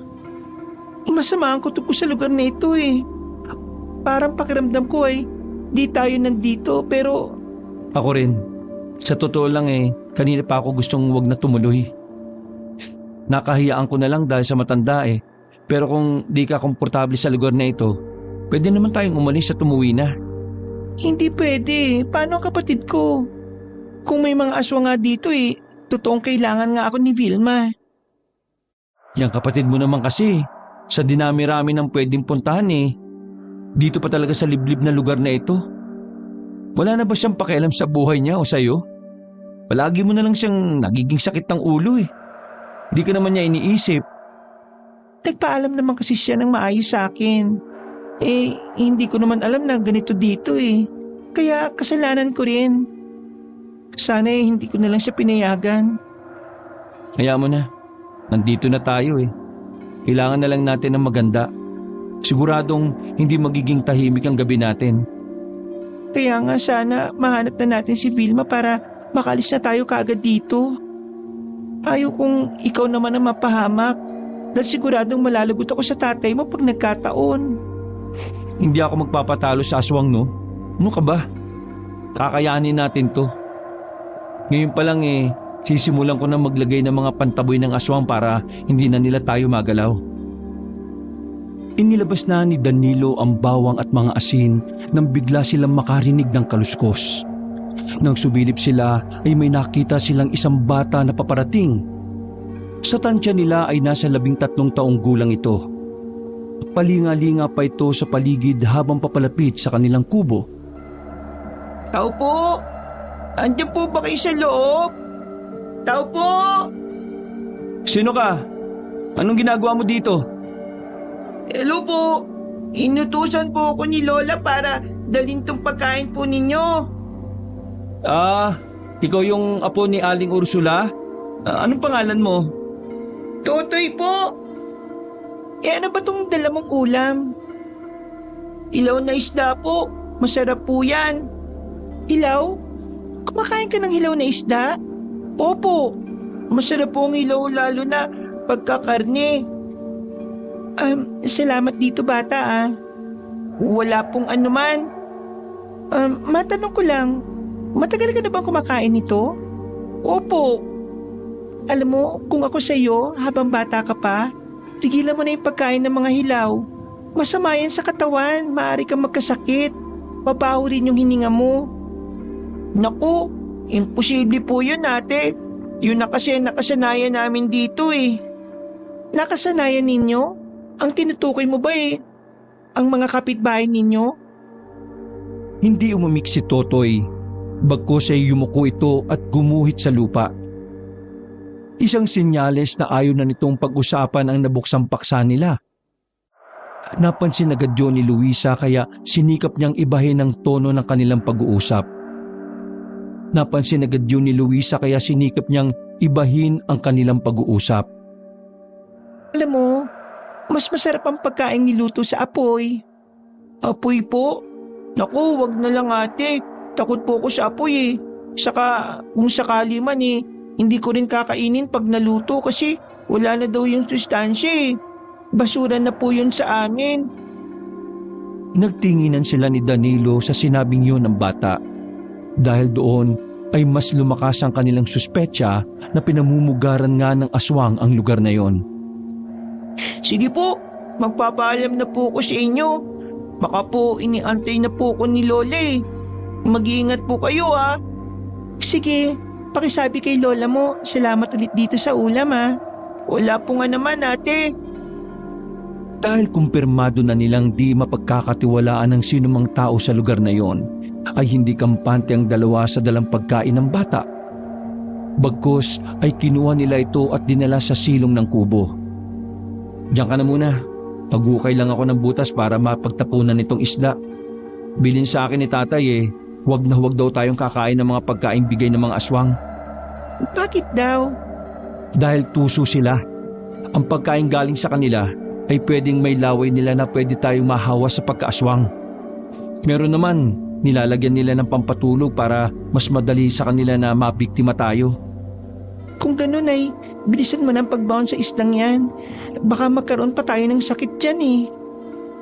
Masama ang kutob ko sa lugar na ito Parang pakiramdam ko di tayo nandito pero... Ako rin. Sa totoo lang kanina pa ako gustong wag na tumuloy. Nakahiyaan ko na lang dahil sa matanda Pero kung di ka komportable sa lugar na ito, pwede naman tayong umalis at umuwi na. Hindi pwede. Paano ang kapatid ko? Kung may mga aswang nga dito totoong kailangan nga ako ni Vilma. Yang kapatid mo naman kasi, sa dinami-rami ng pwedeng puntahan dito pa talaga sa liblib na lugar na ito. Wala na ba siyang pakialam sa buhay niya o sa'yo? Palagi mo na lang siyang nagiging sakit ng ulo Hindi ka naman niya iniisip. Nagpaalam naman kasi siya ng maayos sa akin. Hindi ko naman alam na ganito dito Kaya kasalanan ko rin. Sana hindi ko na lang siya pinayagan. Kaya mo na. Nandito na tayo Kailangan na lang natin ng maganda. Siguradong hindi magiging tahimik ang gabi natin. Kaya nga sana mahanap na natin si Vilma para makalis na tayo kaagad dito. Ayaw kong ikaw naman ang mapahamak dahil siguradong malalagot ako sa tatay mo pag nagkataon. Hindi ako magpapatalo sa aswang, no? Ano ka ba? Kakayanin natin to. Ngayon pa lang sisimulan ko na maglagay ng mga pantaboy ng aswang para hindi na nila tayo magalaw. Inilabas na ni Danilo ang bawang at mga asin nang bigla silang makarinig ng kaluskos. Nang sumilip sila ay may nakita silang isang bata na paparating. Sa tansya nila ay nasa 13 taong gulang ito. Palinga-linga pa ito sa paligid habang papalapit sa kanilang kubo. Tao po! Andiyan po ba kayo sa loob? Tao po! Sino ka? Anong ginagawa mo dito? Hello po! Inutusan po ako ni Lola para dalhin tong pagkain po ninyo. Ikaw yung apo ni Aling Ursula? Anong pangalan mo? Totoy po! Ano ba tong dala mong ulam? Ilaw na isda po. Masarap po yan. Hilaw? Kumakain ka ng hilaw na isda? Opo. Masarap po ang hilaw lalo na pagkakarne. Salamat dito bata. Wala pong anuman. Matanong ko lang, matagal ka na bang kumakain nito? Opo. Alam mo, kung ako sa iyo, habang bata ka pa, tigilan mo na yung pagkain ng mga hilaw. Masama yan sa katawan, maaari kang magkasakit. Babaho rin yung hininga mo. Naku, imposible po yun ate. Yun na kasi nakasanayan namin dito eh. Nakasanayan ninyo? Ang tinutukoy mo ba ang mga kapitbahay ninyo? Hindi umimik si Totoy. Bagkus ay yumuko ito at gumuhit sa lupa. Isang senyales na ayaw na nitong pag-usapan ang nabuksang paksa nila. Napansin agad yun ni Luisa kaya sinikap niyang ibahin ang tono ng kanilang pag-uusap. Napansin agad yun ni Luisa kaya sinikap niyang ibahin ang kanilang pag-uusap. Alam mo, mas masarap ang pagkain niluto sa apoy. Apoy po? Naku, wag na lang ate. Takot po ako sa apoy eh. Saka kung sakali man hindi ko rin kakainin pag naluto kasi wala na daw yung sustansya eh. Basura na po yun sa amin. Nagtinginan sila ni Danilo sa sinabing yun ng bata. Dahil doon ay mas lumakas ang kanilang suspetsa na pinamumugaran nga ng aswang ang lugar na yon. Sige po, magpapaalam na po ko sa inyo. Baka po iniantay na po ko ni Lola eh. Mag-iingat po kayo ah. Sige, pakisabi kay Lola mo, salamat ulit dito sa ulam ah. Wala po nga naman ate. Dahil kumpirmado na nilang di mapagkakatiwalaan ng sinumang tao sa lugar na yon, ay hindi kampante ang dalawa sa dalang pagkain ng bata. Bagkus ay kinuha nila ito at dinala sa silong ng kubo. Diyan ka na muna. Pagukay lang ako ng butas para mapagtapunan itong isda. Bilin sa akin ni tatay wag na huwag daw tayong kakain ng mga pagkain bigay ng mga aswang. Bakit daw? Dahil tuso sila. Ang pagkain galing sa kanila ay pwedeng may laway nila na pwede tayong mahawa sa pagkaaswang. Meron naman, nilalagyan nila ng pampatulog para mas madali sa kanila na mabiktima tayo. Kung ganun ay, bilisan mo ng pagbaon sa isdang yan. Baka magkaroon pa tayo ng sakit dyan eh.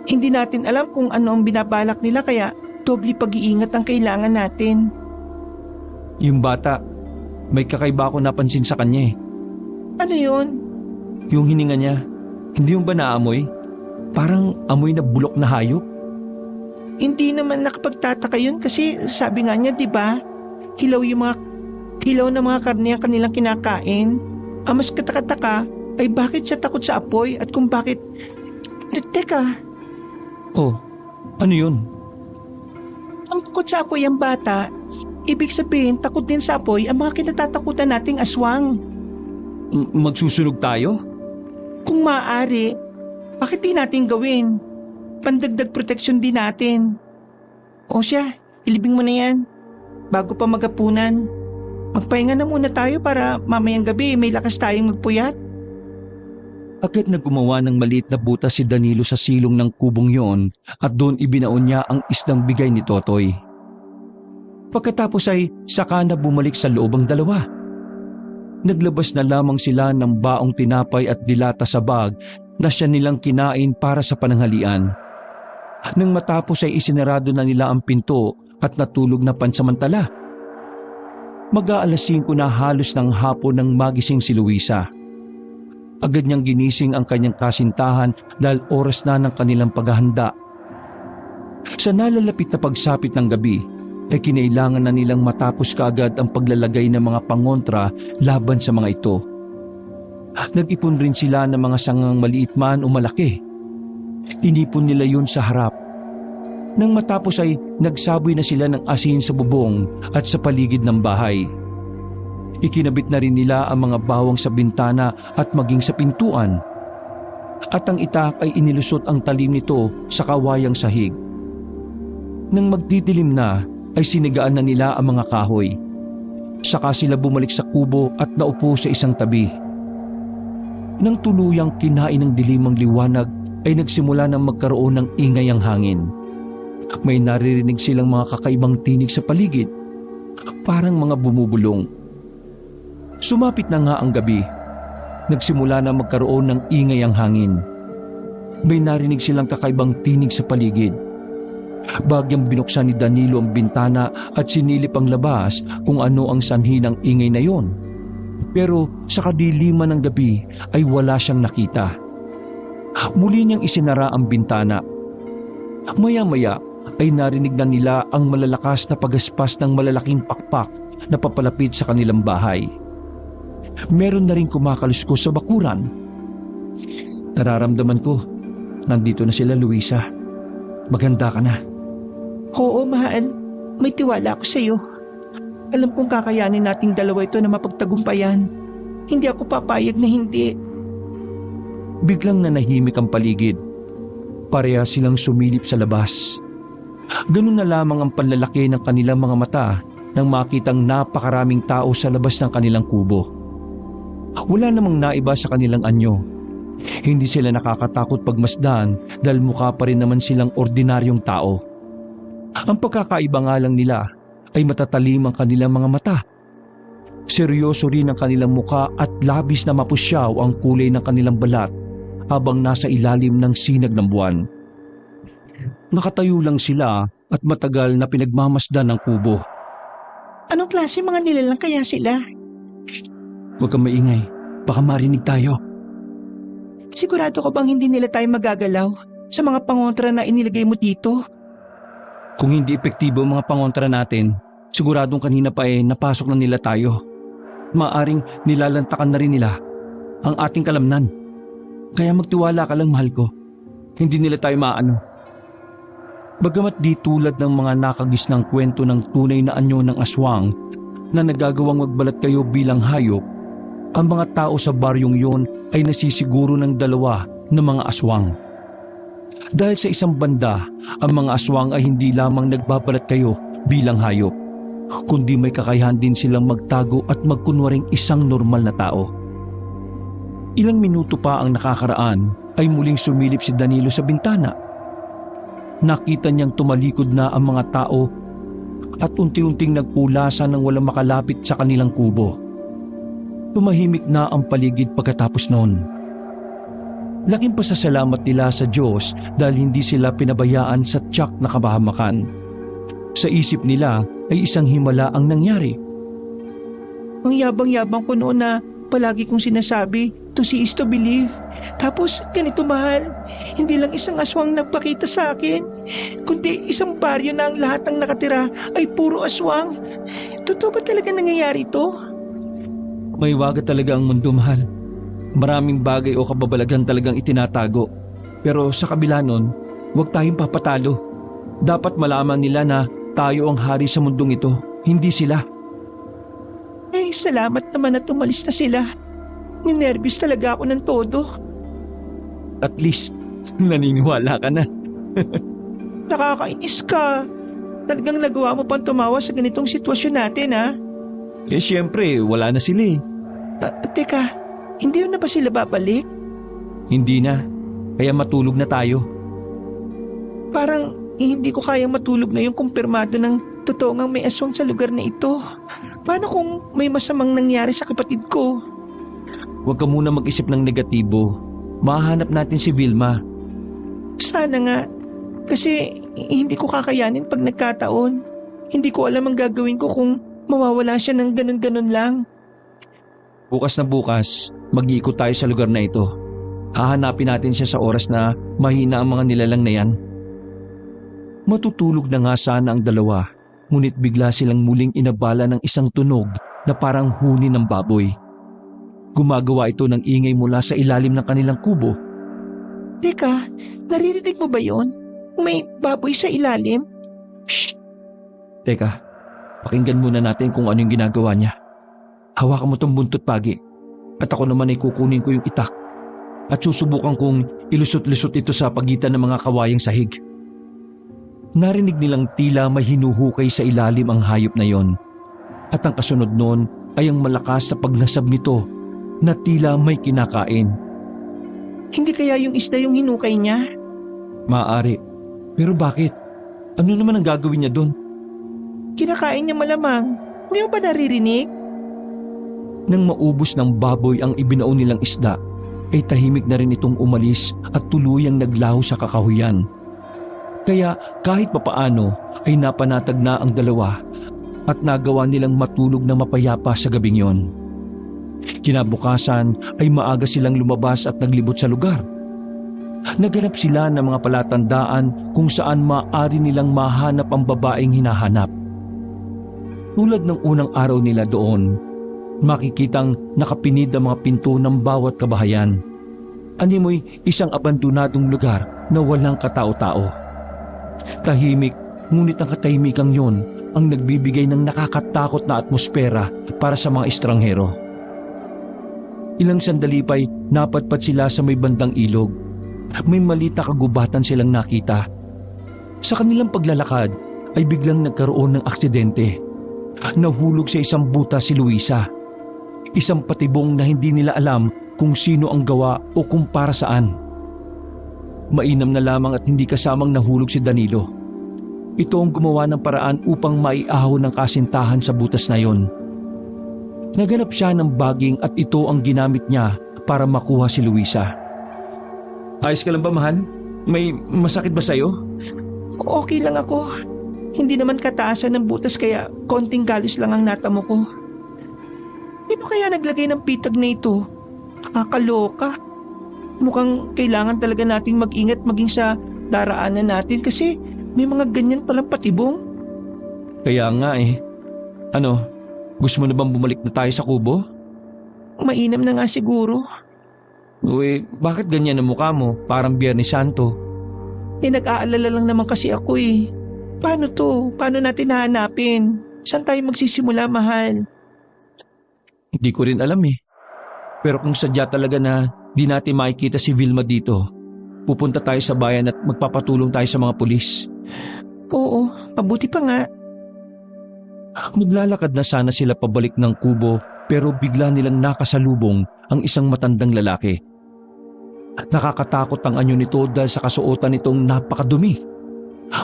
Hindi natin alam kung ano ang binabalak nila kaya doble pag-iingat ang kailangan natin. Yung bata, may kakaiba ako napansin sa kanya eh. Ano yun? Yung hininga niya, hindi yung ba naamoy? Parang amoy na bulok na hayop. Hindi naman nakapagtataka yun kasi sabi nga niya, di ba? Hilaw na mga karne ang kanilang kinakain. Ang mas katakataka ay bakit siya takot sa apoy at kung bakit... Teka, Oh, ano yun? ang takot sa apoy ang bata, ibig sabihin takot din sa apoy ang mga kinatatakutan nating aswang. Magsusunog tayo? Kung maaari, bakit di natin gawin? Pandagdag proteksyon din natin. O siya, ilibing mo na yan. Bago pa magapunan. Magpahinga na muna tayo para mamayang gabi may lakas tayong magpuyat. Agad na gumawa ng maliit na butas si Danilo sa silong ng kubong yon at doon ibinaon niya ang isdang bigay ni Totoy. Pagkatapos ay saka na bumalik sa loob ang dalawa. Naglabas na lamang sila ng baong tinapay at dilata sa bag na siya nilang kinain para sa pananghalian. Nang matapos ay isinarado na nila ang pinto at natulog na pansamantala. Mag-aalas 5 na halos ng hapon nang magising si Luisa. Agad niyang ginising ang kanyang kasintahan dahil oras na ng kanilang paghahanda. Sa nalalapit na pagsapit ng gabi, ay kinailangan na nilang matapos kaagad ang paglalagay ng mga pangontra laban sa mga ito. Nag-ipon rin sila ng mga sangang maliit man o malaki. Inipon nila yun sa harap. Nang matapos ay nagsaboy na sila ng asin sa bubong at sa paligid ng bahay. Ikinabit na rin nila ang mga bawang sa bintana at maging sa pintuan. At ang itak ay inilusot ang talim nito sa kawayang sahig. Nang magdidilim na ay sinigaan na nila ang mga kahoy. Saka sila bumalik sa kubo at naupo sa isang tabi. Nang tuluyang kinain ng dilimang liwanag ay nagsimula na magkaroon ng ingay ang hangin. May naririnig silang mga kakaibang tinig sa paligid, parang mga bumubulong. Sumapit na nga ang gabi. Nagsimula na magkaroon ng ingay ang hangin. May narinig silang kakaibang tinig sa paligid. Bagyang binuksan ni Danilo ang bintana at sinilip ang labas kung ano ang sanhi ng ingay na yon. Pero sa kadiliman ng gabi ay wala siyang nakita. Muli niyang isinara ang bintana. Maya-maya ay narinig na nila ang malalakas na pagaspas ng malalaking pakpak na papalapit sa kanilang bahay. Meron na rin kumakaluskos sa bakuran. Nararamdaman ko, nandito na sila, Luisa. Maganda ka na. Oo, mahal. May tiwala ako sa iyo. Alam kong kakayanin nating dalawa ito na mapagtagumpayan. Hindi ako papayag na hindi. Biglang nanahimik ang paligid. Pareha silang sumilip sa labas. Ganun na lamang ang panlalaki ng kanilang mga mata nang makitang napakaraming tao sa labas ng kanilang kubo. Wala namang naiba sa kanilang anyo. Hindi sila nakakatakot pagmasdan dahil mukha pa rin naman silang ordinaryong tao. Ang pagkakaiba nga lang nila ay matatalim ang kanilang mga mata. Seryoso rin ang kanilang muka at labis na mapusyaw ang kulay ng kanilang balat habang nasa ilalim ng sinag ng buwan. Nakatayo lang sila at matagal na pinagmamasdan ng kubo. Anong klase mga nilalang kaya sila? Huwag kang maingay, baka marinig tayo. Sigurado ka bang hindi nila tayo magagalaw sa mga pangontra na inilagay mo dito? Kung hindi epektibo ang mga pangontra natin, siguradong kanina pa napasok na nila tayo. Maaring nilalantakan na rin nila ang ating kalamnan. Kaya magtiwala ka lang, mahal ko. Hindi nila tayo maano. Bagamat di tulad ng mga nakagisnang kwento ng tunay na anyo ng aswang na nagagawang magbalat kayo bilang hayop, ang mga tao sa baryong yon ay nasisiguro ng dalawa na mga aswang. Dahil sa isang banda, ang mga aswang ay hindi lamang nagbabalat kayo bilang hayop, kundi may kakayahan din silang magtago at magkunwaring isang normal na tao. Ilang minuto pa ang nakakaraan ay muling sumilip si Danilo sa bintana. Nakita niyang tumalikod na ang mga tao at unti-unting nagpulasan nang walang makalapit sa kanilang kubo. Tumahimik na ang paligid pagkatapos noon. Laking pasasalamat nila sa Diyos dahil hindi sila pinabayaan sa tiyak na kabahamakan. Sa isip nila ay isang himala ang nangyari. Ang yabang-yabang ko noon na palagi kong sinasabi, to see is to believe. Tapos ganito, mahal, hindi lang isang aswang nagpakita sa akin, kundi isang baryo na ang lahat ng nakatira ay puro aswang. Totoo ba talaga nangyayari ito? May waga talaga ang mundo, mahal. Maraming bagay o kababalagan talagang itinatago. Pero sa kabila nun, huwag tayong papatalo. Dapat malaman nila na tayo ang hari sa mundong ito, hindi sila. Ay, salamat naman at umalis na sila. Ninervyos talaga ako ng todo. At least, naniniwala ka na. Nakakainis ka. Talagang nagawa mo pang tumawa sa ganitong sitwasyon natin, ha? Siyempre, wala na sila . Teka, hindi na ba sila babalik? Hindi na, kaya matulog na tayo. Parang hindi ko kayang matulog ngayong kumpirmado ng totoo ngang may aswang sa lugar na ito. Paano kung may masamang nangyari sa kapatid ko? Huwag ka muna mag-isip ng negatibo. Mahanap natin si Vilma. Sana nga. Kasi hindi ko kakayanin pag nagkataon. Hindi ko alam ang gagawin ko kung mawawala siya ng ganun-ganun lang. Bukas na bukas, mag-iikot tayo sa lugar na ito. Hahanapin natin siya sa oras na mahina ang mga nilalang na yan. Matutulog na nga sana ang dalawa, ngunit bigla silang muling inabala ng isang tunog na parang huni ng baboy. Gumagawa ito ng ingay mula sa ilalim ng kanilang kubo. Teka, naririnig mo ba yon? May baboy sa ilalim? Shh! Teka, pakinggan muna natin kung ano yung ginagawa niya. Hawakan mo tong buntot, Pagi. At ako naman ay kukunin ko yung itak. At susubukan kong ilusot-lusot ito sa pagitan ng mga kawayang sahig. Narinig nilang tila may hinuhukay sa ilalim ang hayop na yon. At ang kasunod nun ay ang malakas na paglasab nito na tila may kinakain. Hindi kaya yung isda yung hinukay niya? Maaari. Pero bakit? Ano naman ang gagawin niya doon? Kinakain niya malamang. Hindi mo ba naririnig? Nang maubos ng baboy ang ibinaon nilang isda, ay tahimik na rin itong umalis at tuluyang naglaho sa kakahuyan. Kaya kahit papaano ay napanatag na ang dalawa at nagawa nilang matulog na mapayapa sa gabing yon. Kinabukasan ay maaga silang lumabas at naglibot sa lugar. Naghanap sila ng mga palatandaan kung saan maaari nilang mahanap ang babaeng hinahanap. Tulad ng unang araw nila doon, makikitang nakapinid ang mga pinto ng bawat kabahayan. Animoy isang abandonadong lugar na walang katao-tao. Tahimik, ngunit ang katahimikang yon ang nagbibigay ng nakakatakot na atmosfera para sa mga estranghero. Ilang sandali pa'y napadpad sila sa may bandang ilog. May maliit na kagubatan silang nakita. Sa kanilang paglalakad ay biglang nagkaroon ng aksidente. Nahulog sa isang buta si Luisa. Isang patibong na hindi nila alam kung sino ang gawa o kung para saan. Mainam na lamang at hindi kasamang nahulog si Danilo. Ito ang gumawa ng paraan upang maiahon ng kasintahan sa butas na yon. Naganap siya ng baging at ito ang ginamit niya para makuha si Luisa. Ayos ka lang ba, mahal? May masakit ba sa'yo? Okay lang ako. Hindi naman kataasan ng butas kaya konting galis lang ang natamo ko. Sino kaya naglagay ng pitag na ito? Nakakaloka. Mukhang kailangan talaga nating mag-ingat maging sa daraanan natin kasi may mga ganyan palang patibong. Kaya nga eh. Ano, gusto mo na bang bumalik na tayo sa kubo? Mainam na nga siguro. Uy, bakit ganyan ang mukha mo? Parang Biyernes Santo. Nag-aalala lang naman kasi ako eh. Paano to? Paano natin hahanapin? Saan tayo magsisimula, mahal? Hindi ko rin alam eh. Pero kung sadya talaga na di natin makikita si Vilma dito, pupunta tayo sa bayan at magpapatulong tayo sa mga pulis. Oo, mabuti pa nga. Maglalakad na sana sila pabalik ng kubo pero bigla nilang nakasalubong ang isang matandang lalaki. At nakakatakot ang anyo nito dahil sa kasuotan nitong napakadumi.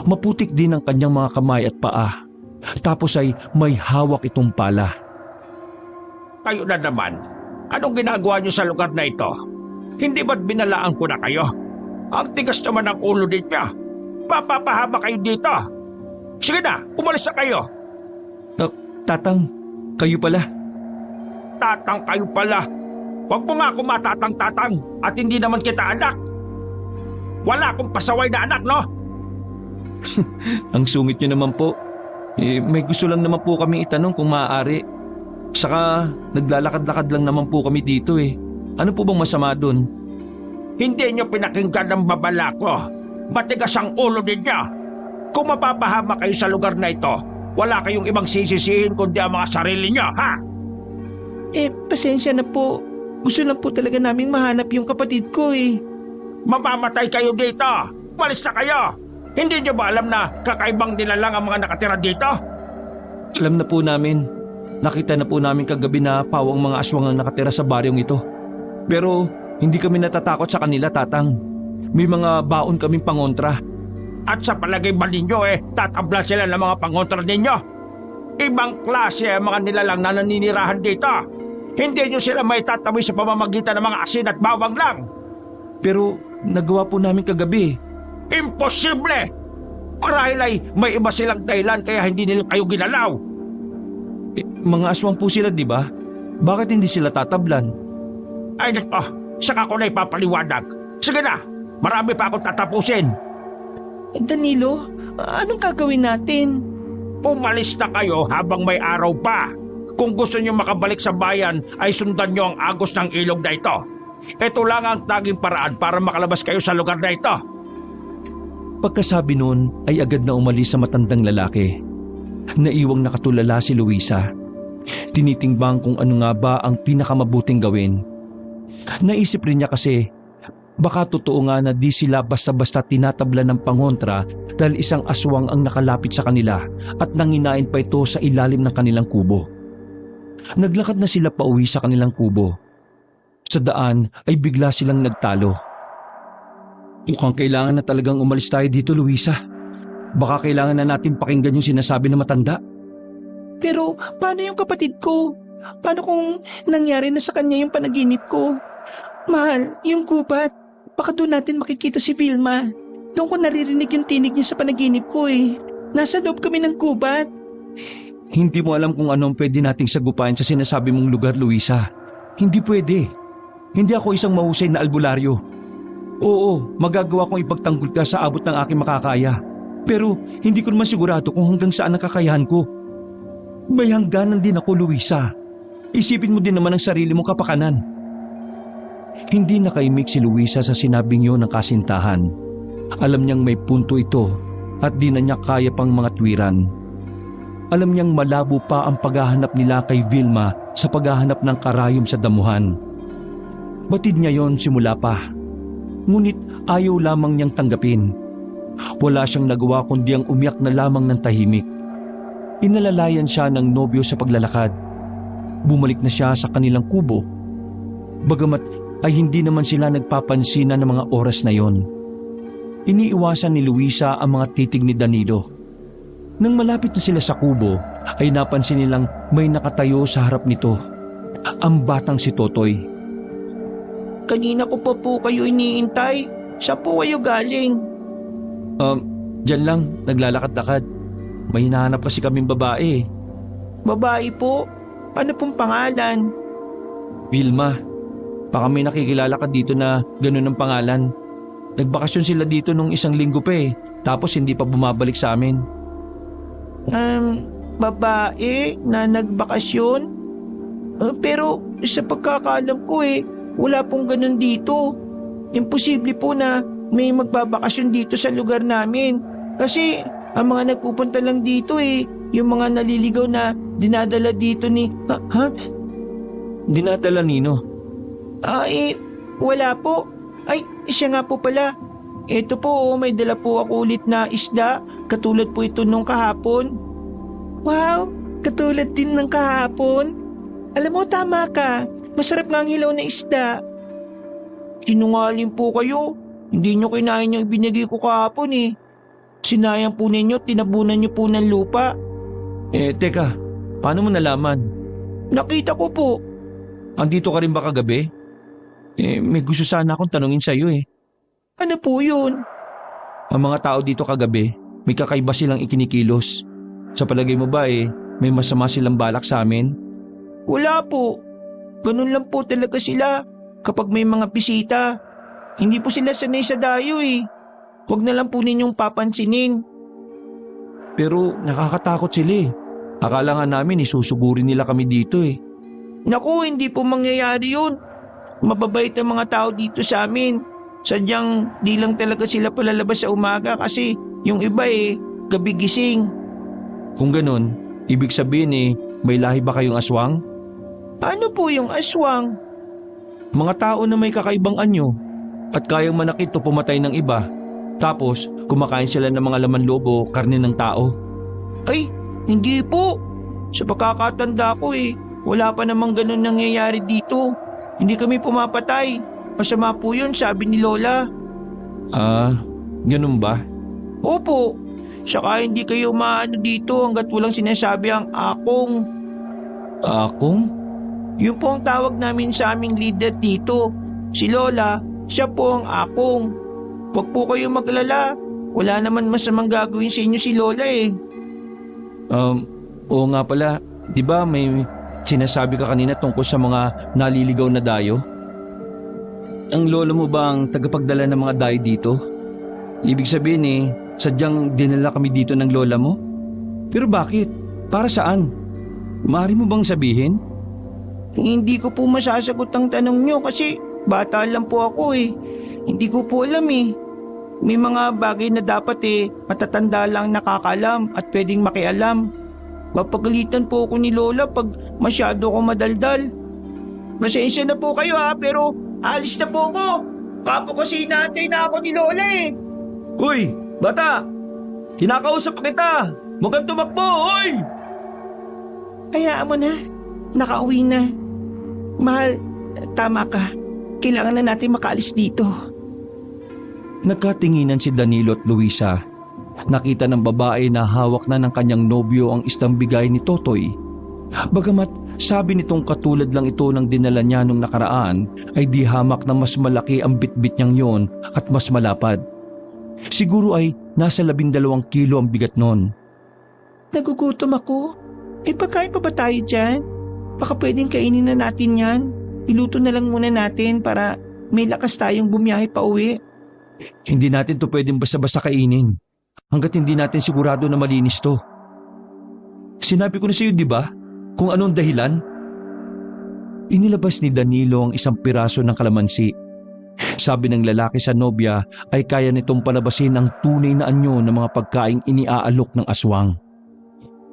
Maputik din ang kanyang mga kamay at paa. Tapos ay may hawak itong pala. Kayo na naman. Anong ginagawa niyo sa lugar na ito? Hindi ba't binalaan ko na kayo? Ang tigas naman ng ulo ninyo. Mapapahaba kayo dito. Sige na, umalis na kayo. Tatang, kayo pala. Tatang kayo pala. Huwag mo nga ako matatang-tatang at hindi naman kita anak. Wala akong pasaway na anak, no? Ang sungit niyo naman po. May gusto lang naman po kami itanong kung maaari. Saka naglalakad-lakad lang naman po kami dito eh. Ano po bang masama doon? Hindi niyo pinakinggan ang babala ko. Matigas ang ulo ninyo. Kung mapapahama kayo sa lugar na ito, wala kayong ibang sisisihin kundi ang mga sarili niyo, ha? Pasensya na po. Gusto lang po talaga naming mahanap yung kapatid ko eh. Mamamatay kayo dito. Malis na kayo. Hindi niyo ba alam na kakaibang nilalang ang mga nakatira dito? Alam na po namin. Nakita na po namin kagabi na pawang mga aswang ang nakatira sa baryong ito. Pero hindi kami natatakot sa kanila, Tatang. May mga baon kaming pangontra. At sa palagay ba ninyo tatabla sila ng mga pangontra ninyo? Ibang klase ang mga nilalang na naninirahan dito. Hindi nyo sila may tatawi sa pamamagitan ng mga asin at bawang lang. Pero nagawa po namin kagabi. Imposible! Marahil ay may iba silang dahilan kaya hindi nila kayo ginalaw. Mga aswang po sila, di ba? Bakit hindi sila tatablan? Ay nako, saka ko na ipapaliwanag. Sige na, marami pa akong tatapusin. Danilo, anong gagawin natin? Umalis na kayo habang may araw pa. Kung gusto nyo makabalik sa bayan, ay sundan nyo ang agos ng ilog na ito. Ito lang ang tanging paraan para makalabas kayo sa lugar na ito. Pagkasabi nun ay agad na umalis sa matandang lalaki. Naiwang nakatulala si Luisa. Tinitimbang kung ano nga ba ang pinakamabuting gawin. Naisip rin niya kasi baka totoo nga na di sila basta-basta tinatabla ng pangontra dahil isang aswang ang nakalapit sa kanila at nanginain pa ito sa ilalim ng kanilang kubo. Naglakad na sila pauwi sa kanilang kubo. Sa daan ay bigla silang nagtalo. Mukhang kailangan na talagang umalis tayo dito, Luisa. Baka kailangan na natin pakinggan yung sinasabi ng matanda. Pero paano yung kapatid ko? Paano kung nangyari na sa kanya yung panaginip ko? Mahal, yung gubat. Baka doon natin makikita si Vilma. Doon ko naririnig yung tinig niya sa panaginip ko eh. Nasa loob kami ng gubat. Hindi mo alam kung anong pwede nating sagupain sa sinasabi mong lugar, Luisa. Hindi pwede. Hindi ako isang mahusay na albularyo. Oo, magagawa kong ipagtanggol ka sa abot ng aking makakaya. Pero hindi ko naman sigurado kung hanggang saan ang kakayahan ko. May hangganan din ako, Luisa. Isipin mo din naman ang sarili mong kapakanan. Hindi nakaimik si Luisa sa sinabing yun ng kasintahan. Alam niyang may punto ito at di na niya kaya pang mga tuwiran. Alam niyang malabo pa ang paghahanap nila kay Vilma sa paghahanap ng karayom sa damuhan. Batid niya yon simula pa. Ngunit ayaw lamang niyang tanggapin. Wala siyang nagawa kundi ang umiyak na lamang ng tahimik. Inalalayan siya ng nobyo sa paglalakad. Bumalik na siya sa kanilang kubo. Bagamat ay hindi naman sila nagpapansinan ng mga oras na yon. Iniiwasan ni Luisa ang mga titig ni Danilo. Nang malapit na sila sa kubo, ay napansin nilang may nakatayo sa harap nito. Ang batang si Totoy. Kanina ko pa po kayo iniintay. Saan po kayo galing? Diyan lang, naglalakad-lakad. May hinahanap kasi kaming babae. Babae po? Ano pong pangalan? Vilma. Baka may nakikilala ka dito na ganun ang pangalan. Nagbakasyon sila dito nung 1 linggo pa eh. Tapos hindi pa bumabalik sa amin. Babae na nagbakasyon? Pero sa pagkakaalam ko eh, wala pong ganun dito. Imposible po na may magbabakasyon dito sa lugar namin. Kasi ang mga nagpupunta lang dito eh, yung mga naliligaw na dinadala dito ni... Dinadala nino? Wala po. Ay, siya nga po pala. Ito po, may dala po ako ulit na isda. Katulad po ito nung kahapon. Wow, katulad din ng kahapon. Alam mo, tama ka. Masarap nga ang hilaw na isda. Sinungaling po kayo. Hindi nyo kinain yung ibinigay ko kahapon eh. Sinayang po ninyo, tinabunan nyo po ng lupa. Teka, paano mo nalaman? Nakita ko po. Andito ka rin ba kagabi? May gusto sana akong tanungin sa'yo eh. Ano po yun? Ang mga tao dito kagabi, may kakaiba silang ikinikilos. Sa palagay mo ba may masama silang balak sa amin? Wala po. Ganun lang po talaga sila kapag may mga bisita. Hindi po sila sanay sa dayo eh. Huwag na lang po ninyong papansinin. Pero nakakatakot sila eh. Akala nga namin isusugurin nila kami dito eh. Naku, hindi po mangyayari yun. Mababait ang mga tao dito sa amin. Sadyang di lang talaga sila palalabas sa umaga kasi yung iba gabi gising. Kung ganun, ibig sabihin may lahi ba kayong aswang? Ano po yung aswang? Mga tao na may kakaibang anyo at kayang manakit o pumatay ng iba. Tapos, kumakain sila ng mga laman loob o karne ng tao. Ay, hindi po. Sa pagkakatanda ko wala pa namang ganun nangyayari dito. Hindi kami pumapatay. Masama po yun, sabi ni Lola. Ganun ba? Opo. Saka hindi kayo maano dito hanggat walang sinasabi ang akong. Akong? Yun po ang tawag namin sa aming leader dito. Si Lola, siya po ang akong. Huwag po kayo maglala. Wala naman masamang gagawin sa inyo si Lola eh. Oo nga pala. Di ba may sinasabi ka kanina tungkol sa mga naliligaw na dayo? Ang lola mo ba ang tagapagdala ng mga dayo dito? Ibig sabihin sadyang dinala kami dito ng lola mo? Pero bakit? Para saan? Maaari mo bang sabihin? Hindi ko po masasagot ang tanong nyo kasi Bata lang po ako eh. Hindi ko po alam eh. May mga bagay na dapat matatanda lang nakakalam at pwedeng makialam. Papagalitan po ako ni Lola pag masyado ko madaldal. Pasensya na po kayo pero alis na po ako. Kapo kasi inaantay na ako ni Lola eh. Uy, bata! Kinakausap kita! Huwag kang tumakbo, uy! Hayaan mo na. Nakauwi na. Mahal, tama ka. Kailangan na natin makaalis dito. Nagkatinginan si Danilo at Luisa. Nakita ng babae na hawak na ng kanyang nobyo ang isdang bigay ni Totoy. Bagamat sabi nitong katulad lang ito ng dinala niya nung nakaraan, ay di hamak na mas malaki ang bitbit niyang yon at mas malapad. Siguro ay nasa 12 kilo ang bigat nun. Nagugutom ako. May pagkain pa ba tayo dyan? Baka pwedeng kainin na natin yan. Iluto na lang muna natin para may lakas tayong bumiyahe pa uwi. Hindi natin to pwedeng basta-basta kainin hanggat hindi natin sigurado na malinis to. Sinabi ko na sa iyo, di ba? Kung anong dahilan? Inilabas ni Danilo ang isang piraso ng kalamansi. Sabi ng lalaki sa nobya ay kaya nitong palabasin ang tunay na anyo ng mga pagkaing iniaalok ng aswang.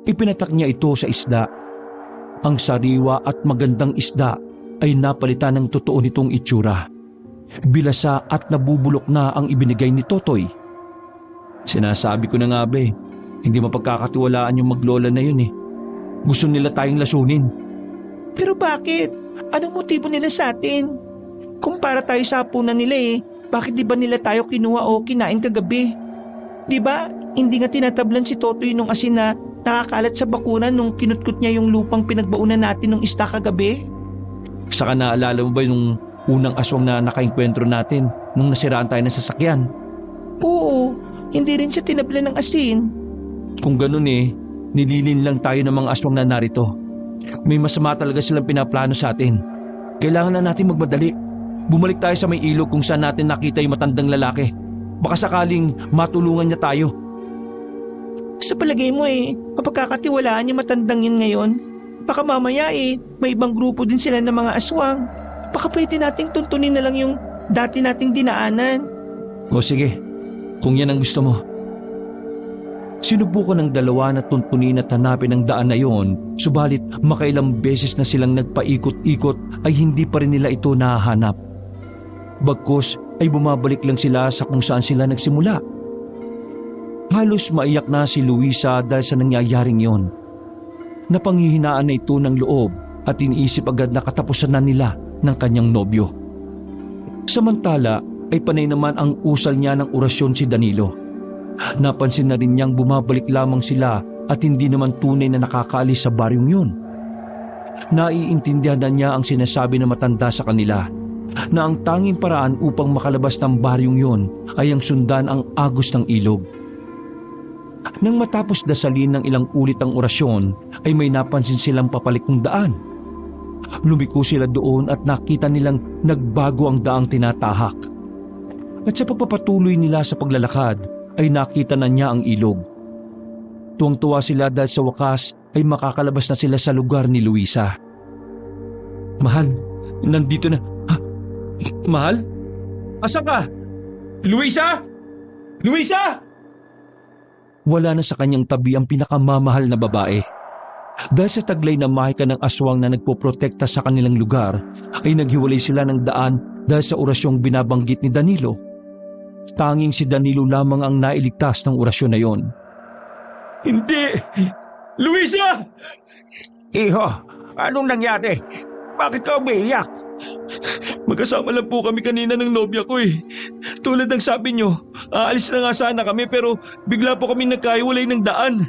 Ipinatak niya ito sa isda. Ang sariwa at magandang isda ay napalitan ng totoo nitong itsura. Bilasa at nabubulok na ang ibinigay ni Totoy. Sinasabi ko na nga ba hindi mapagkakatiwalaan yung maglola na yun Gusto nila tayong lasunin. Pero bakit? Anong motibo nila sa atin? Kung para tayo sa hapunan nila bakit di ba nila tayo kinuha o kinain kagabi? Di ba? Hindi nga tinatablan si Totoy nung asin na nakakalat sa bakuran nung kinutkot niya yung lupang pinagbaunan natin nung isda kagabi? Saka naalala mo ba yung unang aswang na nakainkwentro natin nung nasiraan tayo ng sasakyan? Oo, hindi rin siya tinablan ng asin. Kung ganun nililin lang tayo ng mga aswang na narito. May masama talaga silang pinaplano sa atin. Kailangan na natin magmadali. Bumalik tayo sa may ilog kung saan natin nakita yung matandang lalaki. Baka sakaling matulungan niya tayo. Sa palagay mo mapagkakatiwalaan yung matandang yun ngayon? Baka mamaya may ibang grupo din sila ng mga aswang. Baka pwede nating tuntunin na lang yung dati nating dinaanan. O sige, kung yan ang gusto mo. Sinubukan ng dalawa na tuntunin at hanapin ang daan na yon, subalit makailang beses na silang nagpaikot-ikot ay hindi pa rin nila ito nahahanap. Bagkus ay bumabalik lang sila sa kung saan sila nagsimula. Halos maiyak na si Luisa dahil sa nangyayaring yon. Napanghihinaan na ito ng loob at iniisip agad na katapusan na nila ng kanyang nobyo. Samantala ay panay naman ang usal niya ng orasyon si Danilo. Napansin na rin niyang bumabalik lamang sila at hindi naman tunay na nakakaalis sa baryong yun. Naiintindihan na niya ang sinasabi ng matanda sa kanila na ang tanging paraan upang makalabas ng baryong yun ay ang sundan ang agos ng ilog. Nang matapos dasalin ng ilang ulit ang orasyon ay may napansin silang papalikong daan. Lumiko sila doon at nakita nilang nagbago ang daang tinatahak. At sa pagpapatuloy nila sa paglalakad ay nakita na niya ang ilog. Tuwang-tuwa sila dahil sa wakas ay makakalabas na sila sa lugar ni Luisa. Mahal, nandito na. Ha? Mahal? Asan ka? Luisa? Luisa? Wala na sa kanyang tabi ang pinakamamahal na babae. Dahil sa taglay na mahika ng aswang na nagpoprotekta sa kanilang lugar, ay naghiwalay sila ng daan dahil sa orasyong binabanggit ni Danilo. Tanging si Danilo lamang ang nailigtas ng orasyon na yon. Hindi! Luisa! Iho, anong nangyari? Bakit ka umiiyak? Magkasama lang po kami kanina ng nobya ko Tulad ng sabi nyo, aalis na nga sana kami pero bigla po kami nagkahiwalay ng daan.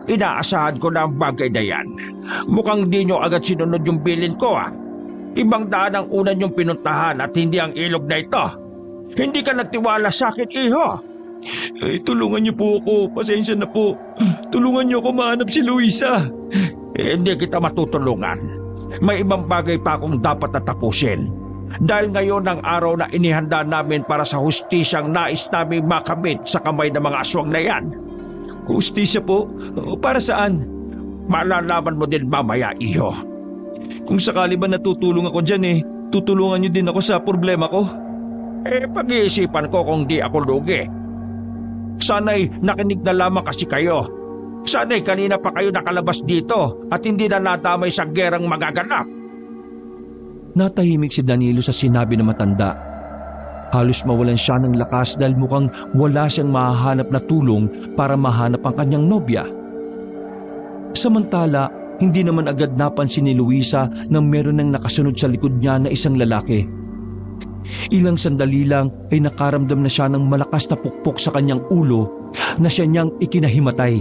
Inaasahan ko na ang bagay na yan. Mukhang di nyo agad sinunod yung bilin ko Ibang daan ang una nyong pinuntahan at hindi ang ilog na ito. Hindi ka nagtiwala sa akin, Iho. Tulungan niyo po ako. Pasensya na po. Tulungan niyo ako mahanap si Luisa. Hindi kita matutulungan. May ibang bagay pa akong dapat natapusin. Dahil ngayon ang araw na inihanda namin para sa hustisyang nais namin makamit sa kamay ng mga aswang na yan. Hustisya po? Para saan? Malalaman mo din mamaya, Iho. Kung sakali ba natutulong ako dyan Tutulungan niyo din ako sa problema ko. Pag-iisipan ko kung di ako lugi. Sana'y nakinig na lamang kasi kayo. Sana'y kanina pa kayo nakalabas dito at hindi na nadamay sa gerang magaganap. Natahimik si Danilo sa sinabi ng matanda. Halos mawalan siya ng lakas dahil mukhang wala siyang mahahanap na tulong para mahanap ang kanyang nobya. Samantala, hindi naman agad napansin ni Luisa na meron nang nakasunod sa likod niya na isang lalaki. Ilang sandali lang ay nakaramdam na siya ng malakas na pukpok sa kanyang ulo na siya niyang ikinahimatay.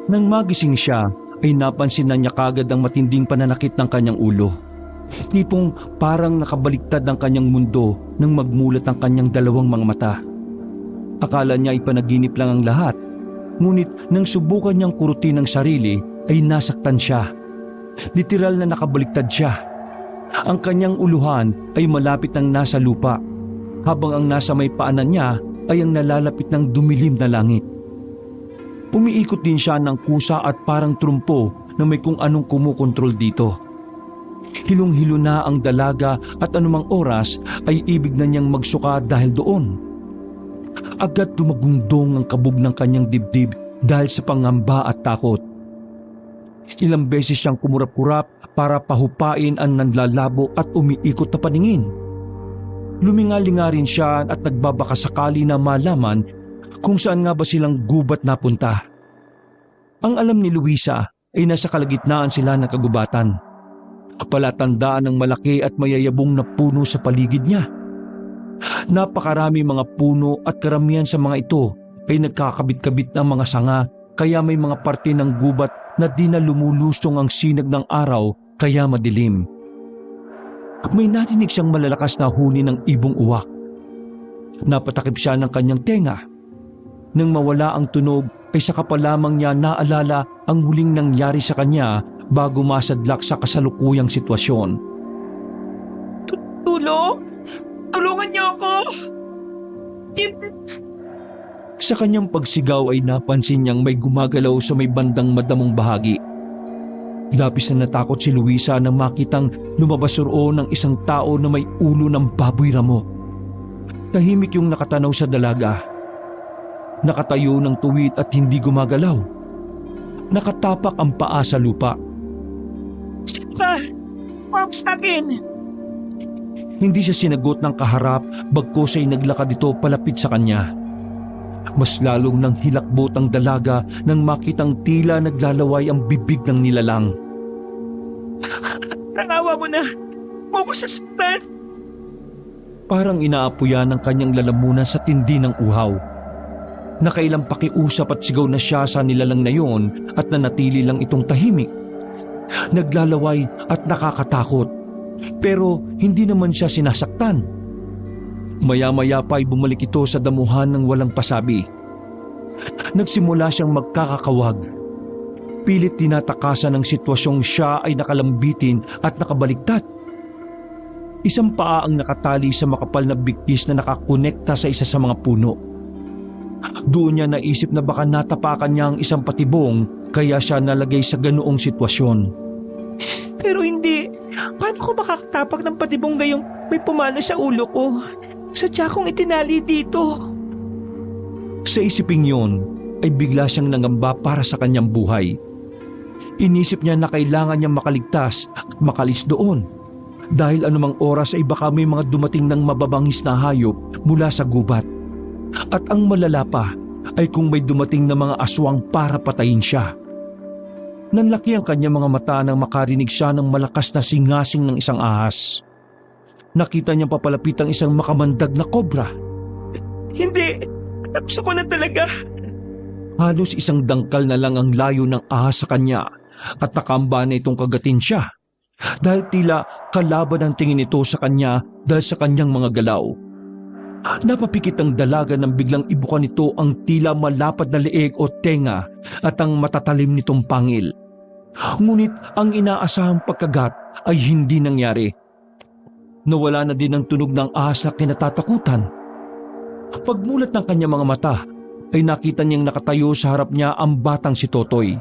Nang magising siya ay napansin na niya kagad ang matinding pananakit ng kanyang ulo. Tipong parang nakabaliktad ang kanyang mundo nang magmulat ang kanyang dalawang mga mata. Akala niya ay panaginip lang ang lahat, ngunit nang subukan niyang kurutin ang sarili ay nasaktan siya. Literal na nakabaliktad siya. Ang kanyang uluhan ay malapit nang nasa lupa, habang ang nasa may paanan niya ay ang nalalapit ng dumilim na langit. Umiikot din siya ng kusa at parang trumpo na may kung anong kumukontrol dito. Hilong-hilo na ang dalaga at anumang oras ay ibig na niyang magsuka dahil doon. Agad dumagundong ang kabog ng kanyang dibdib dahil sa pangamba at takot. Ilang beses siyang kumurap-kurap para pahupain ang nanlalabo at umiikot na paningin. Luminga-linga rin siya at nagbabaka sakali na malaman kung saan nga ba silang gubat napunta. Ang alam ni Luisa ay nasa kalagitnaan sila ng kagubatan. Palatandaan ng malaki at mayayabong na puno sa paligid niya. Napakarami mga puno at karamihan sa mga ito ay nagkakabit-kabit ng mga sanga, kaya may mga parte ng gubat na di na lumulusong ang sinag ng araw kaya madilim. May narinig siyang malalakas na huni ng ibong uwak. Napatakip siya ng kanyang tenga. Nang mawala ang tunog ay saka pa lamang niya naalala ang huling nangyari sa kanya bago masadlak sa kasalukuyang sitwasyon. Tulong? Tulungan niyo ako! Sa kanyang pagsigaw ay napansin niyang may gumagalaw sa may bandang madamong bahagi. Labis na natakot si Luisa nang makitang lumabas roon ng isang tao na may ulo ng baboy ramo. Tahimik yung nakatanaw sa dalaga. Nakatayo ng tuwid at hindi gumagalaw. Nakatapak ang paa sa lupa. Sino ka? Huwag sa akin! Hindi siya sinagot ng kaharap, bagkus ay naglakad ito palapit sa kanya. Mas lalong nang hilakbot ang dalaga nang makitang tila naglalaway ang bibig ng nilalang. Nangawa mo na! Huwag mo sasaktan! Parang inaapuyan ng kanyang lalamunan sa tindi ng uhaw. Nakailang pakiusap at sigaw na siya sa nilalang na yon at nanatili lang itong tahimik. Naglalaway at nakakatakot, pero hindi naman siya sinasaktan. Maya-maya pa ay bumalik ito sa damuhan ng walang pasabi. Nagsimula siyang magkakakawag. Pilit tinatakasan ng sitwasyong siya ay nakalambitin at nakabaliktad. Isang paa ang nakatali sa makapal na bigkis na nakakonekta sa isa sa mga puno. Doon niya naisip na baka natapakan niya ang isang patibong kaya siya nalagay sa ganoong sitwasyon. Pero hindi. Paano ko makakatapak ng patibong gayong may pumalo sa ulo ko? Sadya kong itinali dito. Sa isiping yon ay bigla siyang nangamba para sa kanyang buhay. Inisip niya na kailangan niyang makaligtas at makalis doon. Dahil anumang oras ay baka may mga dumating ng mababangis na hayop mula sa gubat. At ang malala pa ay kung may dumating na mga aswang para patayin siya. Nanlaki ang kanyang mga mata nang makarinig siya ng malakas na singasing ng isang ahas. Nakita niyang papalapit ang isang makamandag na kobra. Hindi! Tapos ako na talaga! Halos isang dangkal na lang ang layo ng ahas sa kanya at nakamba na itong kagatin siya dahil tila kalaban ang tingin ito sa kanya dahil sa kanyang mga galaw. Napapikit ang dalaga nang biglang ibukan nito ang tila malapad na leeg o tenga at ang matatalim nitong pangil. Ngunit ang inaasahang pagkagat ay hindi nangyari. Nawala na din ang tunog ng ahas na kinatatakutan. Pagmulat ng kanyang mga mata ay nakita niyang nakatayo sa harap niya ang batang si Totoy.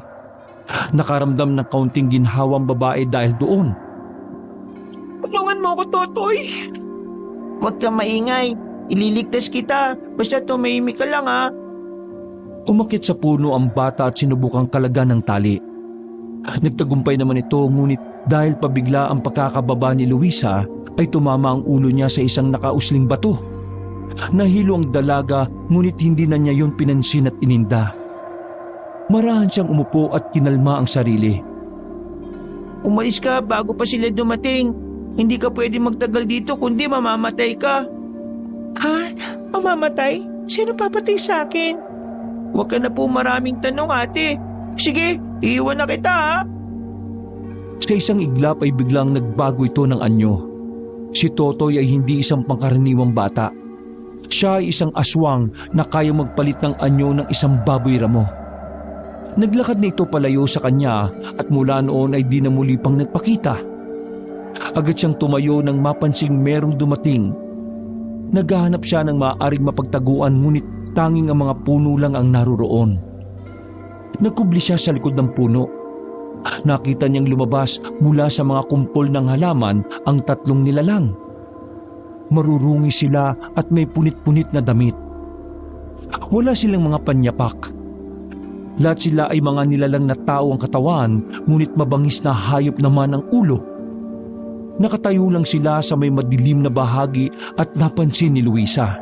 Nakaramdam ng kaunting ginhawang babae dahil doon. Tulungan mo mo ako, Totoy. Huwag kang maingay. Ililigtas kita. Basta tumahimik ka lang, ha? Umakyat sa puno ang bata at sinubukang kalagan ng tali. Nagtagumpay naman ito, ngunit dahil pabigla ang pagkakababa ni Luisa ay tumama ang ulo niya sa isang nakausling bato. Nahilo ang dalaga, ngunit hindi na niya yun pinansin at ininda. Marahan siyang umupo at kinalma ang sarili. Umalis ka bago pa sila dumating. Hindi ka pwede magtagal dito kundi mamamatay ka. Ha? Mamamatay? Sino papatay sa akin? Huwag ka na po maraming tanong, ate. Sige, iiwan na kita, ha? Sa isang iglap ay biglang nagbago ito ng anyo. Si Totoy ay hindi isang pangkaraniwang bata. Siya ay isang aswang na kayang magpalit ng anyo ng isang baboy ramo. Naglakad na ito palayo sa kanya at mula noon ay di na muli pang nagpakita. Agad siyang tumayo nang mapansing merong dumating. Naghahanap siya ng maaaring mapagtaguan, ngunit tanging ang mga puno lang ang naroroon. Nagkubli siya sa likod ng puno. Nakita niyang lumabas mula sa mga kumpol ng halaman ang tatlong nilalang. Marurungi sila at may punit-punit na damit. Wala silang mga panyapak. Lahat sila ay mga nilalang na tao ang katawan, ngunit mabangis na hayop naman ang ulo. Nakatayo lang sila sa may madilim na bahagi at napansin ni Luisa.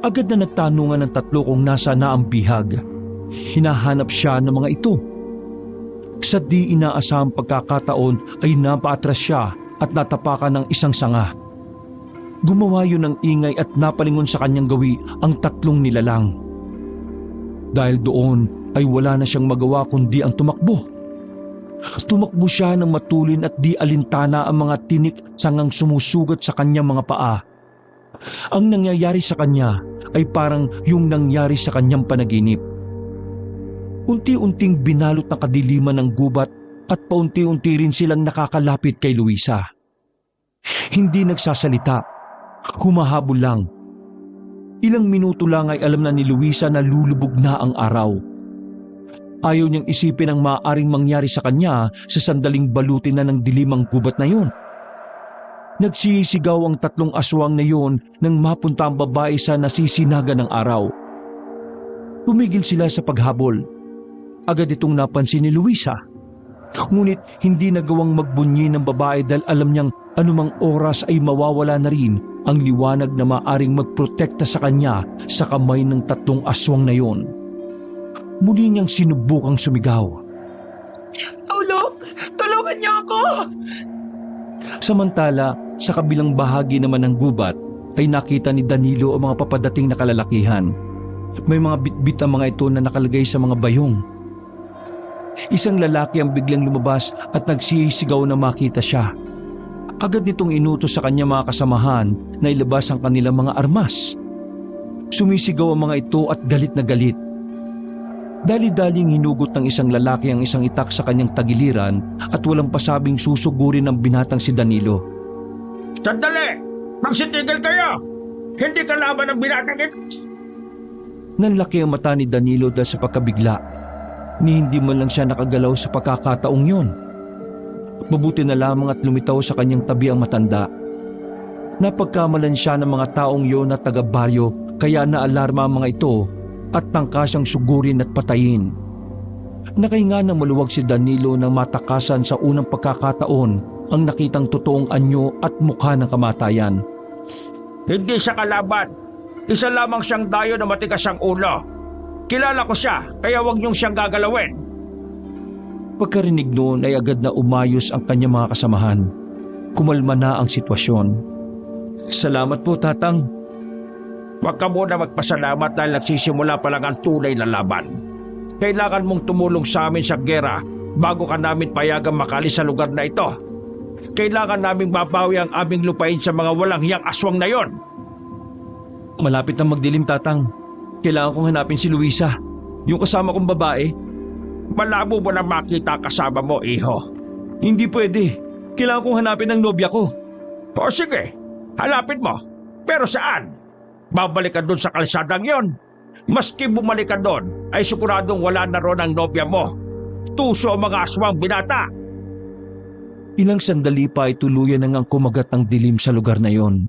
Agad na nagtanungan ng tatlo kung nasa na ang bihag. Hinahanap siya ng mga ito. Sa di inaasahang pagkakataon ay napaatras siya at natapakan ng isang sanga. Gumawa yun ng ingay at napalingon sa kanyang gawi ang tatlong nilalang. Dahil doon ay wala na siyang magawa kundi ang tumakbo. Tumakbo siya ng matulin at di alintana ang mga tinik at sangang sumusugat sa kanyang mga paa. Ang nangyayari sa kanya ay parang yung nangyari sa kanyang panaginip. Unti-unting binalot ng kadiliman ng gubat at paunti-unti rin silang nakakalapit kay Luisa. Hindi nagsasalita, humahabol lang. Ilang minuto lang ay alam na ni Luisa na lulubog na ang araw. Ayaw niyang isipin ang maaaring mangyari sa kanya sa sandaling balutin na ng dilim ang gubat na yun. Nagsisigaw ang tatlong aswang na yun nang mapunta ang babae sa nasisinaga ng araw. Tumigil sila sa paghabol. Agad itong napansin ni Luisa. Ngunit hindi nagawang magbunyi ng babae dahil alam niyang anumang oras ay mawawala na rin ang liwanag na maaring magprotekta sa kanya sa kamay ng tatlong aswang na yon. Muli niyang sinubukang sumigaw. Tulong! Tulungan niyo ako! Samantala, sa kabilang bahagi naman ng gubat ay nakita ni Danilo ang mga papadating na kalalakihan. May mga bitbit ang mga ito na nakalagay sa mga bayong. Isang lalaki ang biglang lumabas at nagsisigaw na makita siya. Agad nitong inutos sa kanya mga kasamahan na ilabas ang kanilang mga armas. Sumisigaw ang mga ito at galit na galit. Dali-daling hinugot ng isang lalaki ang isang itak sa kanyang tagiliran at walang pasabing susugurin ng binatang si Danilo. Sandali! Magsitigil kayo! Hindi ka laban ng binatang ito! Nanlaki ang mata ni Danilo dahil sa pagkabigla. Ni hindi man lang siya nakagalaw sa pagkakataong yon. Mabuti na lamang at lumitaw sa kanyang tabi ang matanda. Napagkamalan siya ng mga taong yon na taga-baryo kaya naalarma ang mga ito at tangka siyang sugurin at patayin. Nakahinga ng maluwag si Danilo nang matakasan sa unang pagkakataon ang nakitang totoong anyo at mukha ng kamatayan. Hindi siya kalaban. Isa lamang siyang dayo na matigas ang ulo. Kilala ko siya, kaya huwag niyong siyang gagalawin. Pagkarinig noon ay agad na umayos ang kanyang mga kasamahan. Kumalma na ang sitwasyon. Salamat po, Tatang. Huwag ka muna magpasalamat dahil nagsisimula pa lang ang tunay na laban. Kailangan mong tumulong sa amin sa gera bago ka namin payagang makalis sa lugar na ito. Kailangan naming mabawi ang aming lupain sa mga walang hiyang aswang na yon. Malapit na magdilim, Tatang. Kailangan kong hanapin si Luisa, yung kasama kong babae. Malabo mo na makita kasama mo, iho. Hindi pwede. Kailangan kong hanapin ang nobya ko. O sige, hanapin mo. Pero saan? Babalik ka doon sa kalsadang yon. Maski bumalik ka doon, ay siguradong wala na ron ang nobya mo. Tuso ang mga aswang binata. Ilang sandali pa ay tuluyan nang kumagat ang dilim sa lugar na iyon.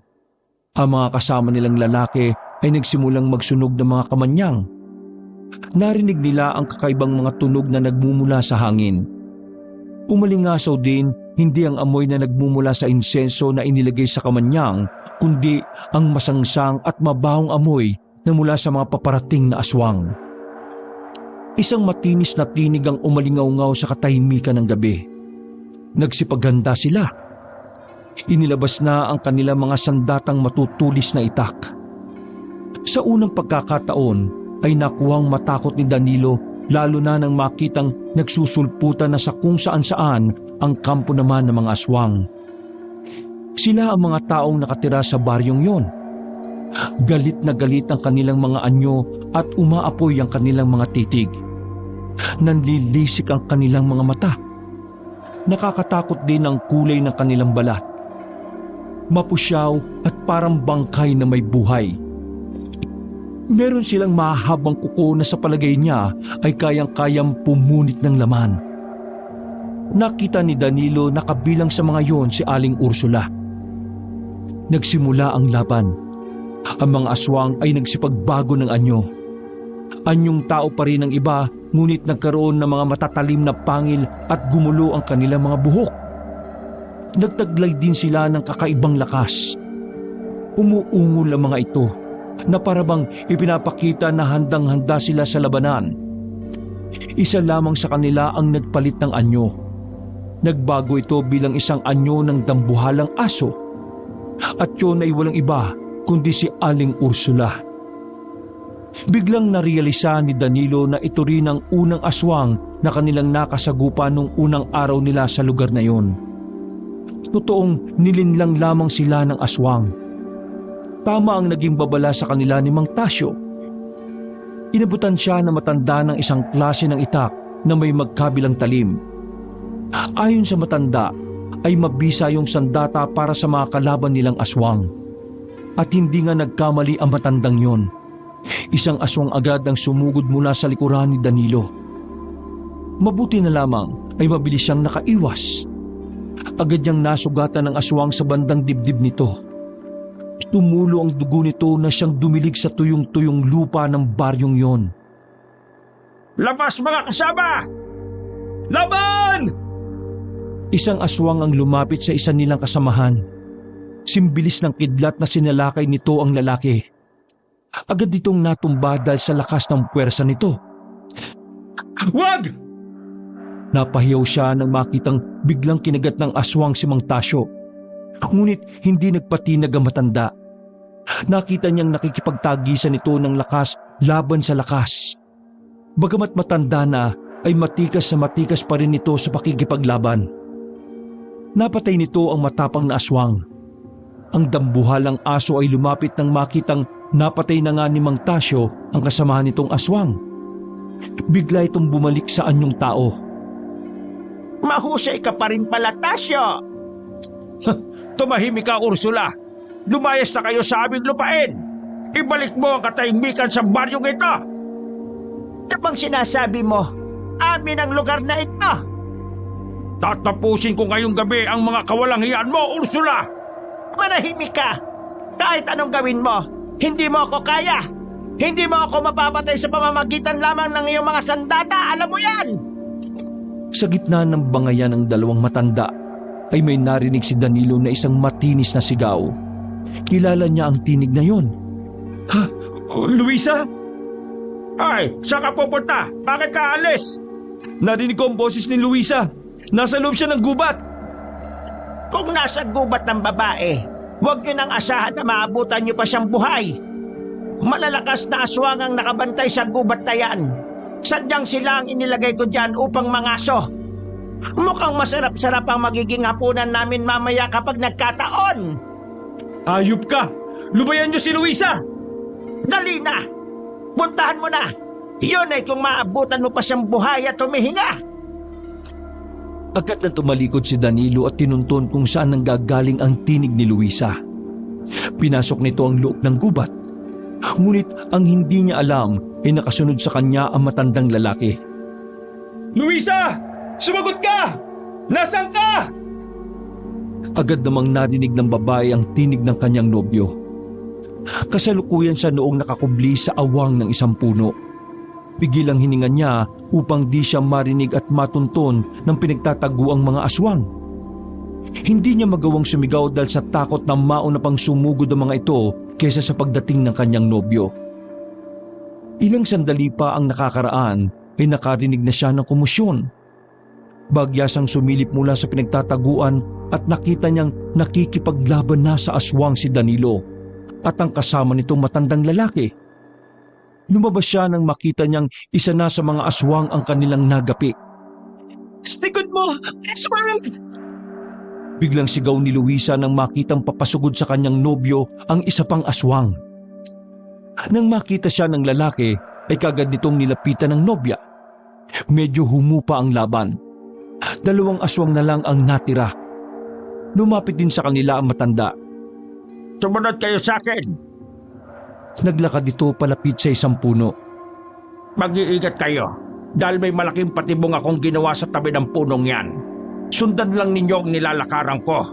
Ang mga kasama nilang lalaki ay nagsimulang magsunog ng mga kamanyang. Narinig nila ang kakaibang mga tunog na nagmumula sa hangin. Umalingasaw din hindi ang amoy na nagmumula sa insenso na inilagay sa kamanyang, kundi ang masangsang at mabahong amoy na mula sa mga paparating na aswang. Isang matinis na tinig ang umalingaw-ngaw sa katahimikan ng gabi. Nagsipaghanda sila. Inilabas na ang kanilang mga sandatang matutulis na itak. Sa unang pagkakataon ay nakuwang matakot ni Danilo, lalo na nang makitang nagsusulputan na sa kung saan-saan ang kampo naman ng mga aswang. Sila ang mga taong nakatira sa baryong yon. Galit na galit ang kanilang mga anyo at umaapoy ang kanilang mga titig. Nanlilisik ang kanilang mga mata. Nakakatakot din ang kulay ng kanilang balat. Mapusyaw at parang bangkay na may buhay. Meron silang mahabang kuko na sa palagay niya ay kayang-kayang pumunit ng laman. Nakita ni Danilo na kabilang sa mga yon si Aling Ursula. Nagsimula ang laban. Ang mga aswang ay nagsipagbago ng anyo. Anyong tao pa rin ang iba, ngunit nagkaroon ng mga matatalim na pangil at gumulo ang kanilang mga buhok. Nagtaglay din sila ng kakaibang lakas. Umuungol ang mga ito na parabang ipinapakita na handang-handa sila sa labanan. Isa lamang sa kanila ang nagpalit ng anyo. Nagbago ito bilang isang anyo ng dambuhalang aso. At yun ay walang iba kundi si Aling Ursula. Biglang narealisa ni Danilo na ito rin ang unang aswang na kanilang nakasagupa nung unang araw nila sa lugar na yon. Totoong nilinlang lamang sila ng aswang. Tama ang naging babala sa kanila ni Mang Tasyo. Inabutan siya na matanda ng isang klase ng itak na may magkabilang talim. Ayon sa matanda, ay mabisa yung sandata para sa mga kalaban nilang aswang. At hindi nga nagkamali ang matandang yon. Isang aswang agad ang sumugod mula sa likuran ni Danilo. Mabuti na lamang ay mabilis siyang nakaiwas. Agad niyang nasugatan ng aswang sa bandang dibdib nito. Tumulo ang dugo nito na siyang dumilig sa tuyong-tuyong lupa ng baryong yon. Labas mga kasama! Laban! Isang aswang ang lumapit sa isa nilang kasamahan. Simbilis ng kidlat na sinalakay nito ang lalaki. Agad ditong natumba dahil sa lakas ng puwersa nito. Wag! Napahiyaw siya nang makitang biglang kinagat ng aswang si Mang Tasyo. Ngunit hindi nagpatinag ang matanda. Nakita niyang nakikipagtagisan nito ng lakas laban sa lakas. Bagamat matanda na, ay matikas pa rin ito sa pakikipaglaban. Napatay nito ang matapang na aswang. Ang dambuhalang aso ay lumapit nang makitang napatay na nga ni Mang Tasyo ang kasamahan nitong aswang. Bigla itong bumalik sa anyong tao. Mahusay ka pa rin pala, Tasyo! Tumahimik ka, Ursula! Lumayas na kayo sa aming lupain! Ibalik mo ang katahimikan sa baryong ito! Ano bang sinasabi mo? Amin ang lugar na ito! Tatapusin ko ngayong gabi ang mga kawalang hiyaan mo, Ursula! Manahimik ka! Kahit anong gawin mo, hindi mo ako kaya! Hindi mo ako mapapatay sa pamamagitan lamang ng iyong mga sandata, alam mo yan! Sa gitna ng bangayan ng dalawang matanda, ay may narinig si Danilo na isang matinis na sigaw. Kilala niya ang tinig na yon. Ha? Luisa? Ay, saan ka pupunta? Bakit ka alis? Narinig ko ang boses ni Luisa. Nasa loob siya ng gubat. Kung nasa gubat ng babae, huwag niyo nang asahan na maabutan niyo pa siyang buhay. Malalakas na aswang ang nakabantay sa gubat na yan. Sadyang sila ang inilagay ko dyan upang mangaso. Mukhang masarap-sarap ang magiging hapunan namin mamaya kapag nagkataon. Ayup ka! Lubayan niyo si Luisa! Dali na! Puntahan mo na! Yun ay kung maabutan mo pa siyang buhay at humihinga! Agad na tumalikod si Danilo at tinunton kung saan nanggagaling ang tinig ni Luisa. Pinasok nito ang loob ng gubat. Ngunit ang hindi niya alam ay nakasunod sa kanya ang matandang lalaki. Luisa! Sumagot ka! Nasaan ka? Agad namang narinig ng babae ang tinig ng kanyang nobyo. Kasalukuyan siya noong nakakubli sa awang ng isang puno. Pigilang hininga niya upang di siya marinig at matunton ng pinagtataguang mga aswang. Hindi niya magawang sumigaw dahil sa takot na mauna pang sumugod ang mga ito kaysa sa pagdating ng kanyang nobyo. Ilang sandali pa ang nakakaraan ay nakarinig na siya ng komosyon. Bagyasang sumilip mula sa pinagtataguan at nakita niyang nakikipaglaban na sa aswang si Danilo at ang kasama nitong matandang lalaki. Lumabas siya nang makita niyang isa na sa mga aswang ang kanilang nagapi. Stigod mo! Aswang! Biglang sigaw ni Luisa nang makitang papasugod sa kanyang nobyo ang isa pang aswang. Nang makita siya ng lalaki ay kagad nitong nilapitan ng nobya. Medyo humupa ang laban. 2 aswang na lang ang natira. Lumapit din sa kanila ang matanda. Sumunod kayo sa akin. Naglakad ito palapit sa isang puno. Mag-iingat kayo dahil may malaking patibong akong ginawa sa tabi ng punong yan. Sundan lang ninyo ang nilalakaran ko.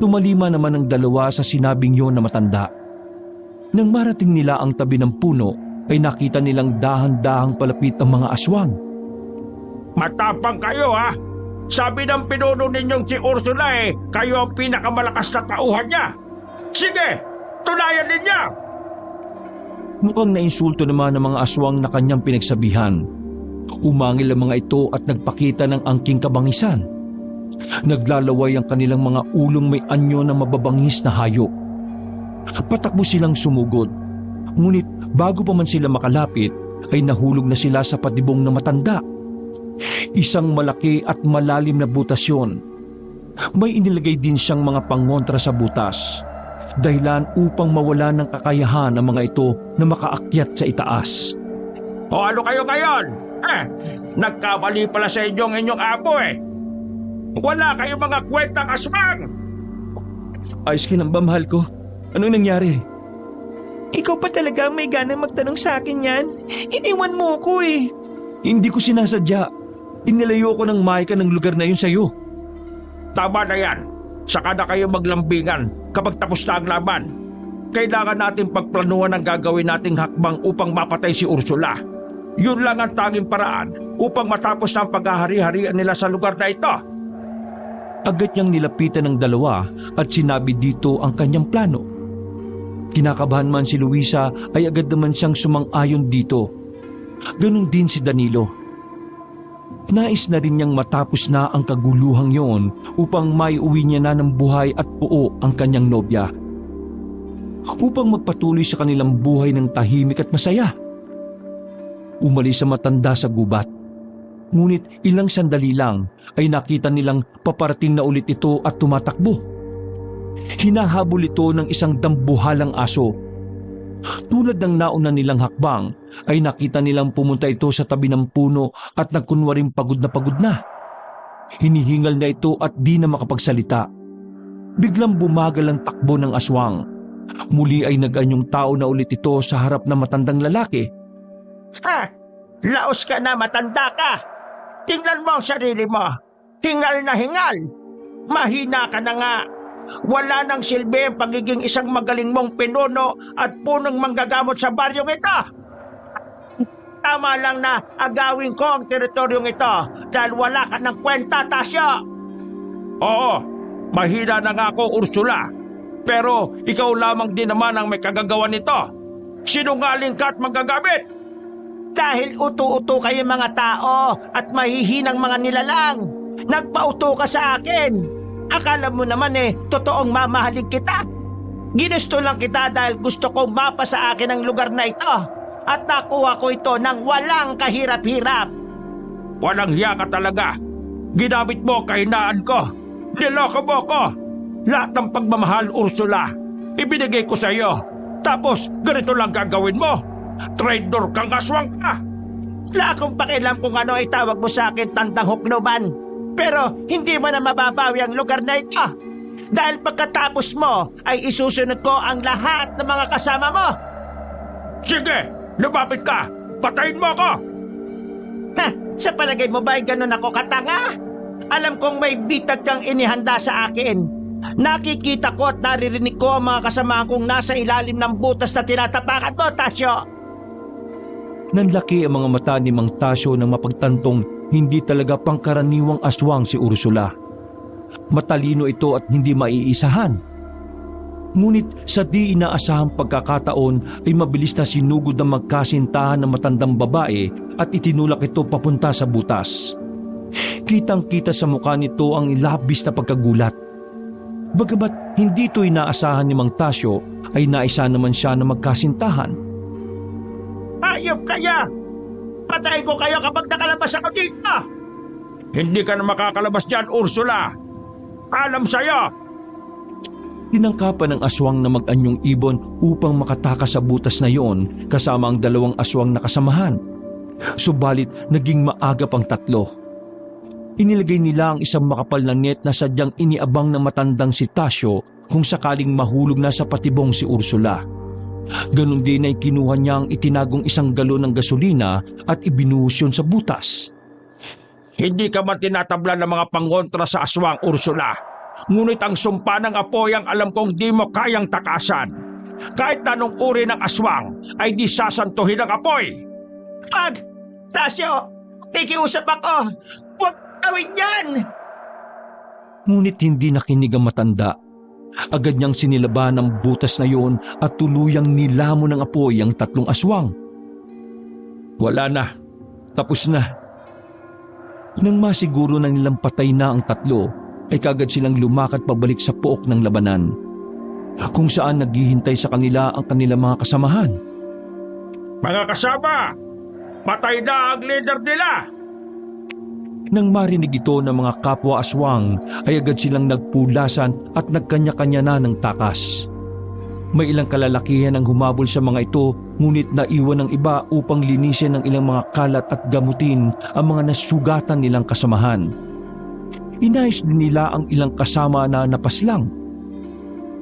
Tumalima naman ang 2 sa sinabing yon na matanda. Nang marating nila ang tabi ng puno ay nakita nilang dahan-dahang palapit ang mga aswang. Matapang kayo ha! Sabi ng pinuno ninyong si Ursula kayo ang pinakamalakas na tauhan niya. Sige, tunayan ninyo! Mukhang nainsulto naman ang mga aswang na kanyang pinagsabihan. Umangil ang mga ito at nagpakita ng angking kabangisan. Naglalaway ang kanilang mga ulong may anyo na mababangis na hayop. Patakbo silang sumugod. Ngunit bago pa man sila makalapit ay nahulog na sila sa patibong na matanda. Isang malaki at malalim na butasyon. May inilagay din siyang mga pangontra sa butas. Dahilan upang mawala ng kakayahan ang mga ito na makaakyat sa itaas. O ano kayo ngayon? Nagkamali pala sa inyong apo Wala kayong mga kwentang aswang! Ayos ka lang ba, mahal ko? Anong nangyari? Ikaw pa talaga ang may ganang magtanong sa akin yan? Iniwan mo ko Hindi ko sinasadya. Inilayo ko ng Maika ng lugar na yun sa'yo. Tama na yan. Saka na kayo maglambingan kapag tapos na ang laban. Kailangan natin pagplanuhan ang gagawin nating hakbang upang mapatay si Ursula. Yun lang ang tanging paraan upang matapos na ang paghahari-harian nila sa lugar na ito. Agad niyang nilapitan ng 2 at sinabi dito ang kanyang plano. Kinakabahan man si Luisa ay agad naman siyang sumang-ayon dito. Ganon din si Danilo. Nais na rin niyang matapos na ang kaguluhang yon upang maiuwi niya na ng buhay at buo ang kanyang nobya. Upang magpatuloy sa kanilang buhay ng tahimik at masaya. Umalis sa matanda sa gubat. Ngunit ilang sandali lang ay nakita nilang paparating na ulit ito at tumatakbo. Hinahabol ito ng isang dambuhalang aso. Tulad ng nauna nilang hakbang ay nakita nilang pumunta ito sa tabi ng puno at nagkunwaring pagod na. Hinihingal na ito at di na makapagsalita. Biglang bumagal ang takbo ng aswang. Muli ay nag-anyong tao na ulit ito sa harap ng matandang lalaki. Laos ka na, matanda ka! Tingnan mo ang sarili mo! Hingal na hingal! Mahina ka na nga! Wala nang silbi ang pagiging isang magaling mong pinuno at punong manggagamot sa baryong ito. Tama lang na agawin ko ang teritoryong ito dahil wala ka ng kwenta, Tasyo. Oo, mahina na nga ako, Ursula. Pero ikaw lamang din naman ang may kagagawan nito. Sinungaling ka at manggagamit. Dahil uto-uto kayo mga tao at mahihinang mga nilalang. Nagpauto ka sa akin. Akala mo naman totoong mamahalin kita. Ginusto lang kita dahil gusto kong mapa sa akin ang lugar na ito. At nakuha ko ito ng walang kahirap-hirap. Walang hiya ka talaga. Ginamit mo kahinaan ko. Niloko mo ko. Lahat ng pagmamahal, Ursula, ibinigay ko sa iyo. Tapos ganito lang gagawin mo. Traitor kang aswang ka. Wala akong pakialam kung ano ay tawag mo sa akin, tandang huknoban. Pero hindi mo na mababawi ang lugar na ito. Dahil pagkatapos mo ay isusunod ko ang lahat ng mga kasama mo. Sige, lumapit ka. Patayin mo ako. Sa palagay mo ba ay ganun ako katanga? Alam kong may bitag kang inihanda sa akin. Nakikita ko at naririnig ko ang mga kasamahan kong nasa ilalim ng butas na tinatapakan mo, Tasyo. Nanlaki ang mga mata ni Mang Tasyo nang mapagtantong hindi talaga pangkaraniwang aswang si Ursula. Matalino ito at hindi maiisahan. Ngunit sa di inaasahang pagkakataon ay mabilis na sinugod ang magkasintahan ng matandang babae at itinulak ito papunta sa butas. Kitang-kita sa mukha nito ang labis na pagkagulat. Bagamat hindi ito inaasahan ni Mang Tasyo, ay naisa naman siya na magkasintahan. Hayop kaya! Patayin ko kayo kapag nakalabas ako dito! Hindi ka na makakalabas dyan, Ursula! Alam sa'yo! Tinangkapan ng aswang na mag-anyong ibon upang makatakas sa butas na iyon kasama ang dalawang aswang na kasamahan. Subalit naging maagap ang tatlo. Inilagay nila ang isang makapal na net na sadyang iniabang ng matandang si Tasyo kung sakaling mahulog na sa patibong si Ursula. Ganon din ay kinuha niya ang itinagong isang galon ng gasolina at ibinuhos yun sa butas. Hindi ka man tinatabla ng mga pangontra sa aswang, Ursula. Ngunit ang sumpa ng apoy ang alam kong di mo kayang takasan. Kahit anong uri ng aswang ay di sasantuhin ng apoy. Tasyo, tikiusap ako. Huwag gawin yan! Ngunit hindi nakinig ang matanda. Agad niyang sinilaban ang butas na iyon at tuluyang nilamon ng apoy ang tatlong aswang. Wala na. Tapos na. Nang masiguro na nilang patay na ang tatlo, ay kagad silang lumakad pabalik sa pook ng labanan, kung saan naghihintay sa kanila ang kanilang mga kasamahan. Mga kasama, patay na ang leader nila! Nang marinig ito ng mga kapwa aswang, ay agad silang nagpulasan at nagkanya-kanya na ng takas. May ilang kalalakihan ang humabol sa mga ito, ngunit naiwan ng iba upang linisin ng ilang mga kalat at gamutin ang mga nasugatan nilang kasamahan. Inayos din nila ang ilang kasama na napaslang.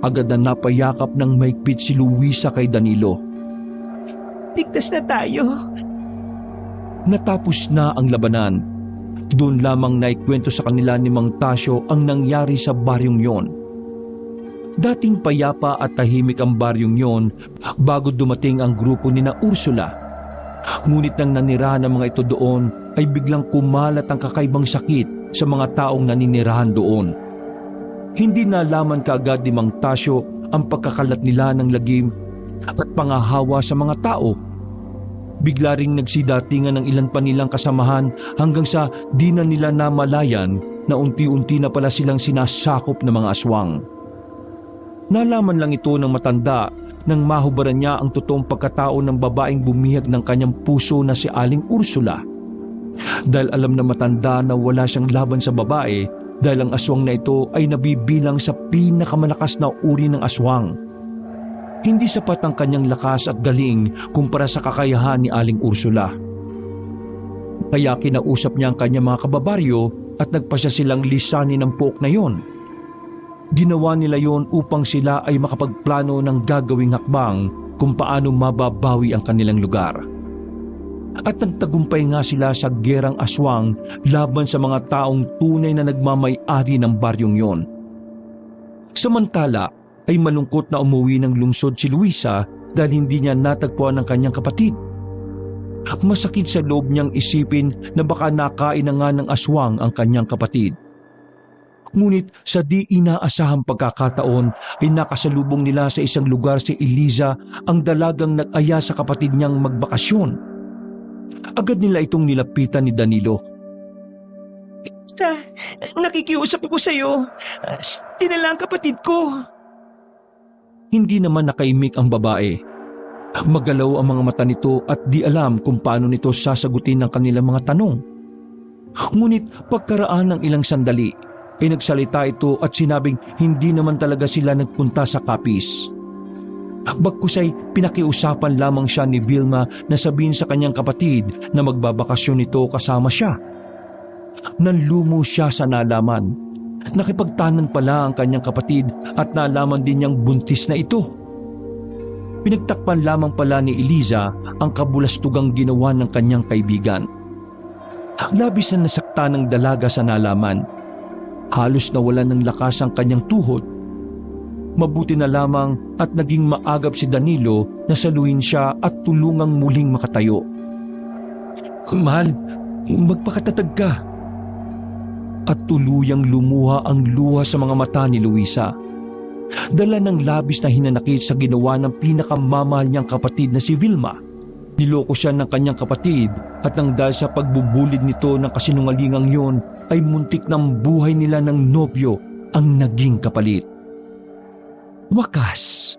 Agad na napayakap ng mahigpit si Luisa kay Danilo. Ligtas na tayo. Natapos na ang labanan. Doon lamang naikwento sa kanila ni Mang Tasyo ang nangyari sa baryong yon. Dating payapa at tahimik ang baryong yon bago dumating ang grupo ni na Ursula. Ngunit nang nanirahan ng mga ito doon ay biglang kumalat ang kakaibang sakit sa mga taong naninirahan doon. Hindi nalaman kaagad ni Mang Tasyo ang pagkakalat nila ng lagim at pangahawa sa mga tao. Bigla ring nagsidatingan ng ilan pa nilang kasamahan hanggang sa di na nila namalayan na unti-unti na pala silang sinasakop ng mga aswang. Nalaman lang ito ng matanda nang mahubaran niya ang totoong pagkatao ng babaeng bumihag ng kanyang puso na si Aling Ursula. Dahil alam na matanda na wala siyang laban sa babae dahil ang aswang na ito ay nabibilang sa pinakamalakas na uri ng aswang. Hindi sapat ang kanyang lakas at galing kumpara sa kakayahan ni Aling Ursula. Kaya kinausap niya ang kanyang mga kababaryo at nagpasya silang lisanin ng pook na yon. Ginawa nila yon upang sila ay makapagplano ng gagawing hakbang kung paano mababawi ang kanilang lugar. At nagtagumpay nga sila sa gerang aswang laban sa mga taong tunay na nagmamay-ari ng baryong yon. Samantala ay malungkot na umuwi ng lungsod si Luisa dahil hindi niya natagpuan ang kanyang kapatid. Masakit sa loob niyang isipin na baka nakain na nga ng aswang ang kanyang kapatid. Ngunit sa di inaasahang pagkakataon ay nakasalubong nila sa isang lugar si Eliza, ang dalagang nag-aya sa kapatid niyang magbakasyon. Agad nila itong nilapitan ni Danilo. Nakikiusap ako sa'yo. Dinala ang kapatid ko. Hindi naman nakaimik ang babae. Magalaw ang mga mata nito at di alam kung paano nito sasagutin ang kanilang mga tanong. Ngunit pagkaraan ng ilang sandali, ay nagsalita ito at sinabing hindi naman talaga sila nagpunta sa Capiz. Bagkus ay pinakiusapan lamang siya ni Vilma na sabihin sa kanyang kapatid na magbabakasyon ito kasama siya. Nanlumo siya sa nalaman. Nakipagtanan pala ang kanyang kapatid at nalaman din niyang buntis na ito. Pinagtakpan lamang pala ni Eliza ang kabulastugang ginawa ng kanyang kaibigan. Labis na nasakta ng dalaga sa nalaman. Halos nawalan ng lakas ang kanyang tuhod. Mabuti na lamang at naging maagap si Danilo na saluhin siya at tulungang muling makatayo. Mahal, magpakatatag ka. At tuluyang lumuha ang luha sa mga mata ni Luisa. Dala ng labis na hinanakit sa ginawa ng pinakamamahal niyang kapatid na si Vilma. Niloko siya ng kanyang kapatid at nang dahil sa pagbubulid nito ng kasinungalingang yon ay muntik ng buhay nila ng nobyo ang naging kapalit. Wakas,